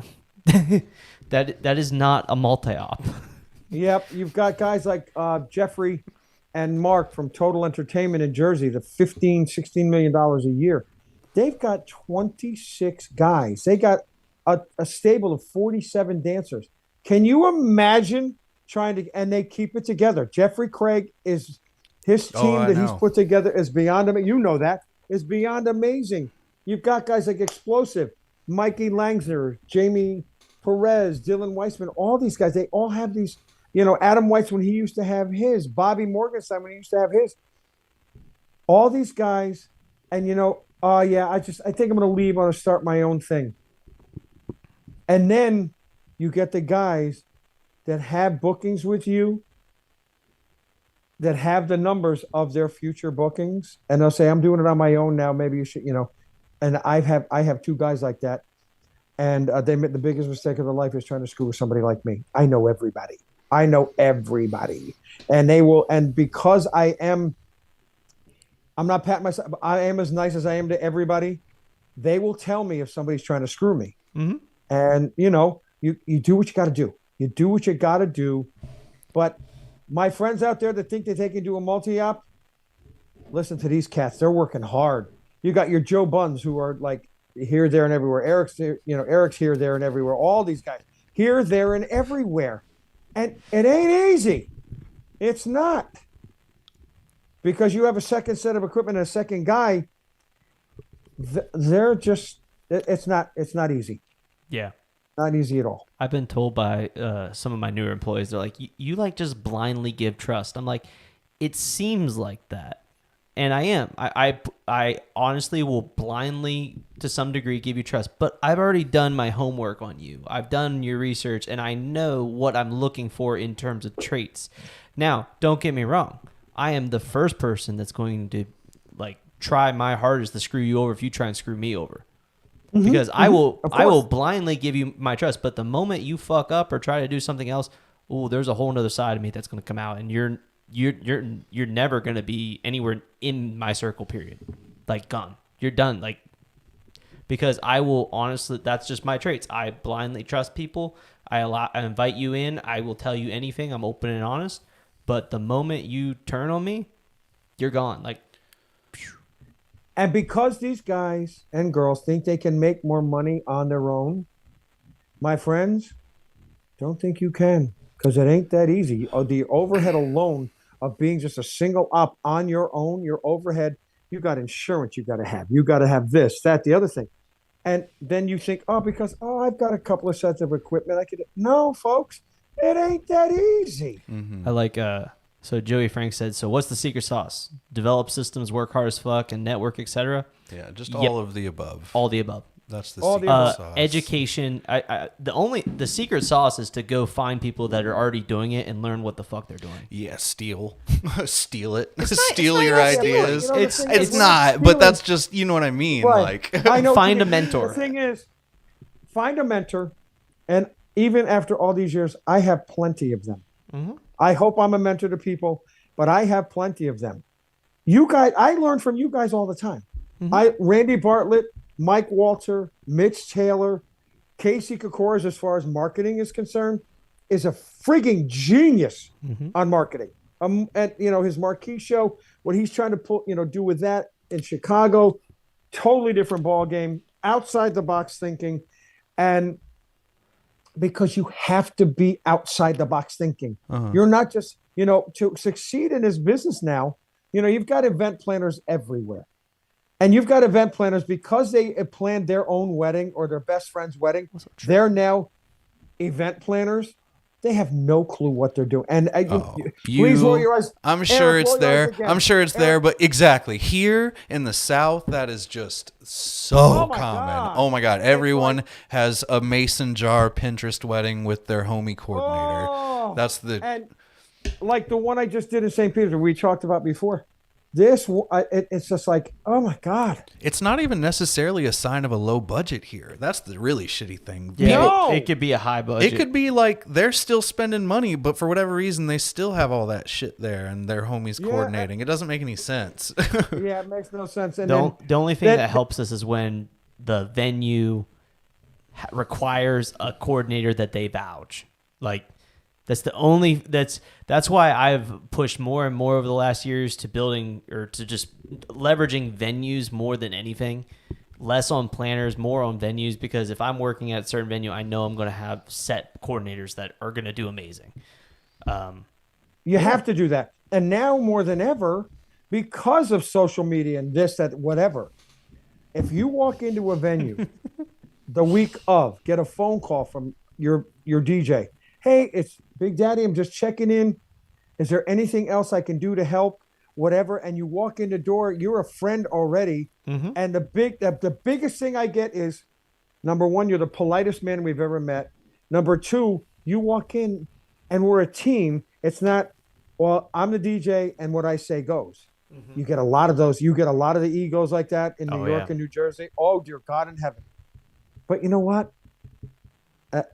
That is not a multi-op. Yep, you've got guys like Jeffrey and Mark from Total Entertainment in Jersey, the $16 million a year. They've got 26 guys. They got a stable of 47 dancers. Can you imagine trying to, and they keep it together. Jeffrey Craig is, his team he's put together is beyond, you know that, is beyond amazing. You've got guys like Explosive, Mikey Langsner, Jamie Perez, Dylan Weissman, all these guys, they all have these, Adam White's when he used to have his, Bobby Morgenstein when he used to have his. All these guys, and I think I'm going to leave. I'm going to start my own thing. And then you get the guys that have bookings with you, that have the numbers of their future bookings, and they'll say, I'm doing it on my own now. Maybe you should, And I have two guys like that. And they made the biggest mistake of their life is trying to screw with somebody like me. I know everybody. And they will, and because I'm not patting myself, I am as nice as I am to everybody. They will tell me if somebody's trying to screw me. Mm-hmm. And, you do what you got to do. You do what you got to do. But my friends out there that think that they can do a multi-op, listen to these cats. They're working hard. You got your Joe Buns who are like here, there, and everywhere. Eric's here, there, and everywhere. All these guys here, there, and everywhere. And it ain't easy. It's not. Because you have a second set of equipment and a second guy. They're just, it's not easy. Yeah. Not easy at all. I've been told by some of my newer employees, they're like, you like just blindly give trust. I'm like, it seems like that. And I am. I honestly will blindly, to some degree, give you trust. But I've already done my homework on you. I've done your research, and I know what I'm looking for in terms of traits. Now, don't get me wrong. I am the first person that's going to try my hardest to screw you over if you try and screw me over. Mm-hmm, because I will blindly give you my trust. But the moment you fuck up or try to do something else, there's a whole other side of me that's going to come out, and you're never going to be anywhere in my circle, period. Gone. You're done. Because I will honestly, that's just my traits. I blindly trust people. I invite you in. I will tell you anything. I'm open and honest. But the moment you turn on me, you're gone. And because these guys and girls think they can make more money on their own, my friends, don't think you can. Because it ain't that easy. The overhead alone of being just a single op on your own, your overhead, you got insurance you got to have. You got to have this, that, the other thing. And then you think, because I've got a couple of sets of equipment. I could. No, folks, it ain't that easy. Mm-hmm. I like, so Joey Frank said, so what's the secret sauce? Develop systems, work hard as fuck, and network, etc. Yeah, just all of the above. All the above. That's the secret sauce. Education. The secret sauce is to go find people that are already doing it and learn what the fuck they're doing. Yeah, steal it. Steal your ideas. It's not, but that's just, you know what I mean. Right. I know. Find a mentor. The thing is, find a mentor, and even after all these years, I have plenty of them. Mm-hmm. I hope I'm a mentor to people, but I have plenty of them. You guys, I learn from you guys all the time. Mm-hmm. Randy Bartlett, Mike Walter, Mitch Taylor, Casey Kokoris, as far as marketing is concerned, is a frigging genius on marketing. And his MCkee show, what he's trying to do with that in Chicago, totally different ball game, outside the box thinking, and because you have to be outside the box thinking. You're not just to succeed in this business now. You've got event planners everywhere. And you've got event planners because they planned their own wedding or their best friend's wedding. They're now event planners. They have no clue what they're doing. And please roll your eyes. I'm sure it's there. I'm sure it's there. But exactly here in the South, that is just so common. Oh my God. Everyone has a mason jar Pinterest wedding with their homie coordinator. That's the. And like the one I just did in St. Petersburg, we talked about before. it's just like, oh my God. It's not even necessarily a sign of a low budget here. That's the really shitty thing. Yeah, No. it could be a high budget. It could be like they're still spending money, but for whatever reason, they still have all that shit there and their homies coordinating. It doesn't make any sense. Yeah, it makes no sense. And the only thing that helps us is when the venue requires a coordinator that they vouch. Like, that's why I've pushed more and more over the last years to building or to just leveraging venues more than anything. Less on planners, more on venues, because if I'm working at a certain venue, I know I'm going to have set coordinators that are going to do amazing. You have to do that. And now more than ever, because of social media and this, that, whatever, if you walk into a venue the week of, get a phone call from your DJ. Hey, it's Big Daddy. I'm just checking in. Is there anything else I can do to help? Whatever. And you walk in the door, you're a friend already. Mm-hmm. And the biggest thing I get is, number one, you're the politest man we've ever met. Number two, you walk in and we're a team. It's not, well, I'm the DJ and what I say goes. Mm-hmm. You get a lot of those. You get a lot of the egos like that in New York and New Jersey. Oh, dear God in heaven. But you know what?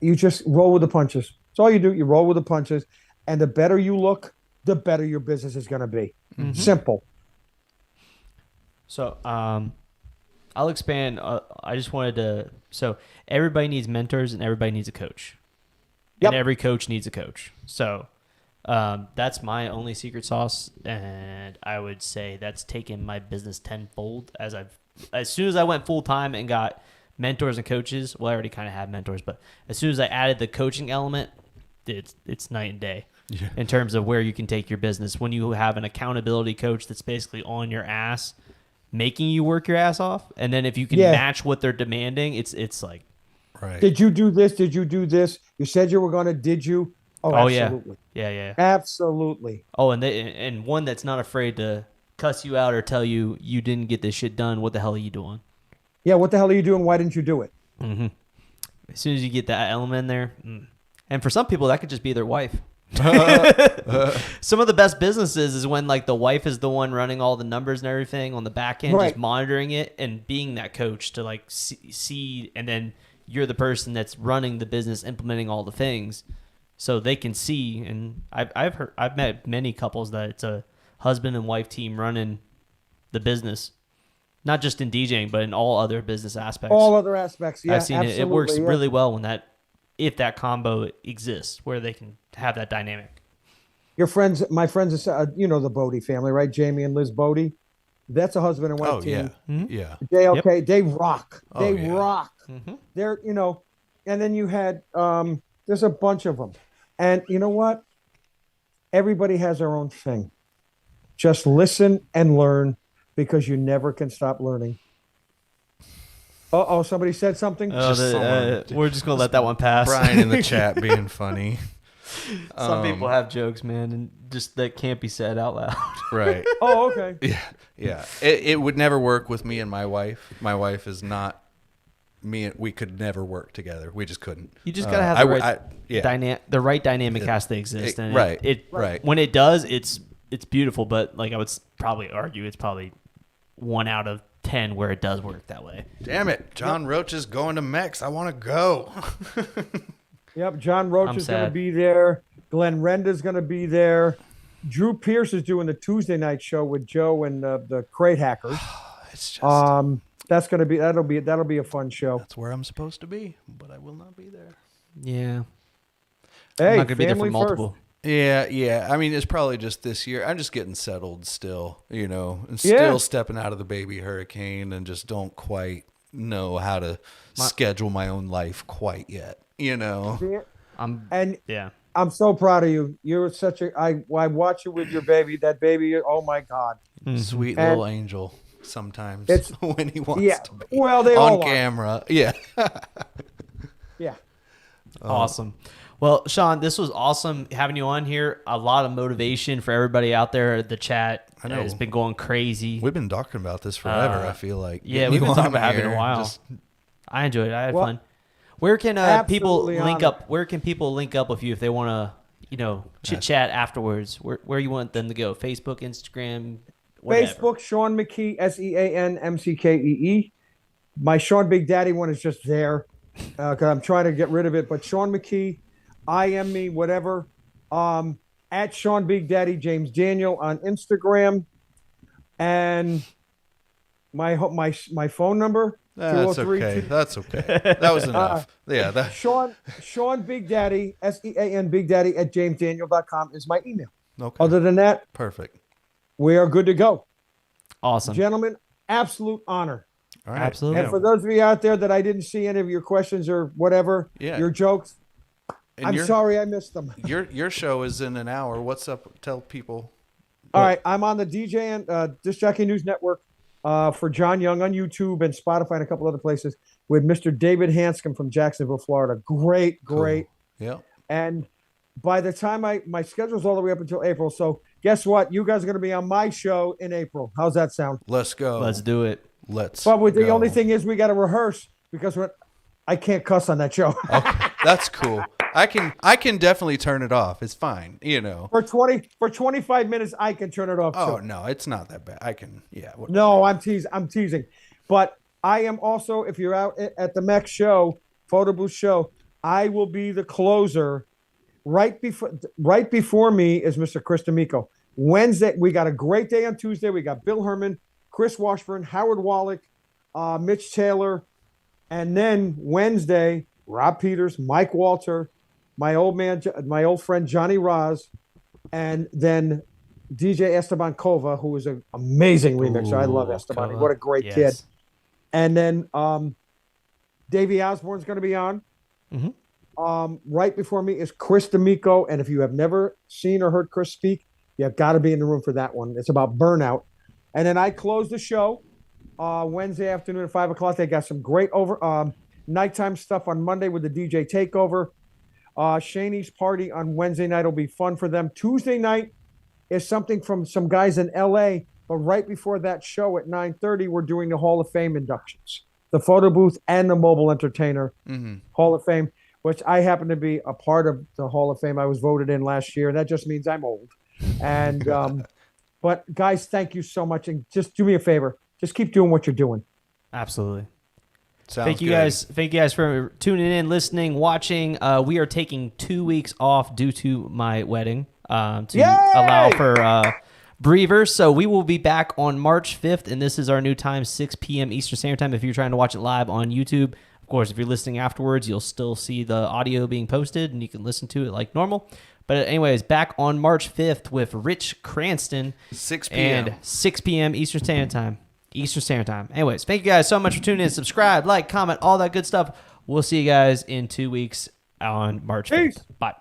You just roll with the punches. That's all you do. You roll with the punches. And the better you look, the better your business is going to be. Mm-hmm. Simple. So I'll expand. I just wanted to. So everybody needs mentors and everybody needs a coach. Yep. And every coach needs a coach. So that's my only secret sauce. And I would say that's taken my business tenfold. As soon as I went full time and got mentors and coaches. Well, I already kind of had mentors, but as soon as I added the coaching element, it's night and day in terms of where you can take your business. When you have an accountability coach that's basically on your ass, making you work your ass off, and then if you can match what they're demanding, it's like, right. Did you do this? Did you do this? You said you were going to. Did you? Oh, absolutely. Yeah. Absolutely. Oh, and one that's not afraid to cuss you out or tell you didn't get this shit done. What the hell are you doing? Yeah, what the hell are you doing? Why didn't you do it? Mm-hmm. As soon as you get that element in there, and for some people that could just be their wife. Some of the best businesses is when like the wife is the one running all the numbers and everything on the back end, just monitoring it and being that coach to like see, and then you're the person that's running the business, implementing all the things, so they can see. And I've met many couples that it's a husband and wife team running the business. Not just in DJing, but in all other business aspects. All other aspects, yeah. I've seen it. It works really well when if that combo exists, where they can have that dynamic. My friends, the Bodie family, right? Jamie and Liz Bodie. That's a husband and wife team. Yeah. They rock. They rock. Mm-hmm. They're, and then you had, there's a bunch of them. And you know what? Everybody has their own thing. Just listen and learn, because you never can stop learning. Somebody said something? We're just going to let that one pass. Brian in the chat being funny. Some people have jokes, man, and just that can't be said out loud. Right. Oh, okay. Yeah. It would never work with me and my wife. My wife is not me. We could never work together. We just couldn't. You just got to have the right dynamic has to exist. And right. When it does, it's beautiful, but like I would probably argue it's probably 1 out of 10 where it does work that way. Damn it. John Roach is going to Mex. I want to go. Yep. John Roach is going to be there. Glenn Renda's going to be there. Drew Pierce is doing the Tuesday night show with Joe and the Crate Hackers. It's just that'll be a fun show. That's where I'm supposed to be, but I will not be there. Yeah. Hey, I'm not going to be there for multiple. First. Yeah. I mean, it's probably just this year. I'm just getting settled still, and still stepping out of the baby hurricane, and just don't quite know how to schedule my own life quite yet, I'm so proud of you. You're such I watch you with your baby. That baby, oh my God. Sweet little angel sometimes when he wants to be. Well, they on all camera. Yeah. Yeah. Awesome. Well, Sean, this was awesome having you on here. A lot of motivation for everybody out there. The chat has been going crazy. We've been talking about this forever, I feel like. Yeah, we've been talking about having it a while. I enjoyed it. I had fun. Where can people link up? Where can people link up with you if they want to, chit chat afterwards? Where you want them to go? Facebook, Instagram, Whatever. Facebook, Sean McKee, SEAN MCkee. My Sean Big Daddy one is just there because I'm trying to get rid of it. But Sean McKee, I am me, whatever. At Sean Big Daddy James Daniel on Instagram, and my phone number. That's okay. That's okay. That was enough. Sean Big Daddy, SEAN Big Daddy at jamesdaniel.com is my email. Okay. Other than that, perfect. We are good to go. Awesome. Gentlemen, absolute honor. All right. Absolutely. And for those of you out there that I didn't see any of your questions or whatever, your jokes, I'm sorry I missed them. Your show is in an hour. What's up? Tell people. All right. I'm on the DJ and Disc Jockey News Network for John Young on YouTube and Spotify and a couple other places with Mr. David Hanscom from Jacksonville, Florida. Great. Cool. Yeah. And by the time my schedule's all the way up until April, so guess what? You guys are going to be on my show in April. How's that sound? Let's go. Let's do it. But the only thing is we got to rehearse because I can't cuss on that show. Okay, that's cool. I can definitely turn it off. It's fine. For 25 minutes, I can turn it off. Oh too. no, it's not that bad. I can. Yeah. Whatever. No, I'm teasing. But I am also, if you're out at the MEC show, photo booth show, I will be the closer. Right before me is Mr. Chris D'Amico. Wednesday, we got a great day on Tuesday. We got Bill Herman, Chris Washburn, Howard Wallach, Mitch Taylor, and then Wednesday, Rob Peters, Mike Walter, my old friend Johnny Roz, and then DJ Esteban Cova, who is an amazing remixer. I love Esteban. What a great kid. And then Davey Osborne's going to be on. Mm-hmm. Right before me is Chris D'Amico, and if you have never seen or heard Chris speak, you've got to be in the room for that one. It's about burnout. And then I close the show Wednesday afternoon at 5 o'clock. They got some great nighttime stuff on Monday with the DJ Takeover. Shaney's party on Wednesday night will be fun for them. Tuesday night is something from some guys in L.A., but right before that show at 9:30, we're doing the Hall of Fame inductions, the photo booth and the mobile entertainer Hall of Fame, which I happen to be a part of the Hall of Fame. I was voted in last year, and that just means I'm old. And but guys, thank you so much, and just do me a favor, just keep doing what you're doing. Absolutely. Thank you guys for tuning in, listening, watching. We are taking 2 weeks off due to my wedding to allow for Brever. So we will be back on March 5th, and this is our new time, 6 p.m. Eastern Standard Time if you're trying to watch it live on YouTube. Of course, if you're listening afterwards, you'll still see the audio being posted, and you can listen to it like normal. But anyways, back on March 5th with Rich Cranston. 6 p.m. And 6 p.m. Eastern Standard Time. Anyways, thank you guys so much for tuning in. Subscribe, like, comment, all that good stuff. We'll see you guys in 2 weeks on March 5th. Bye.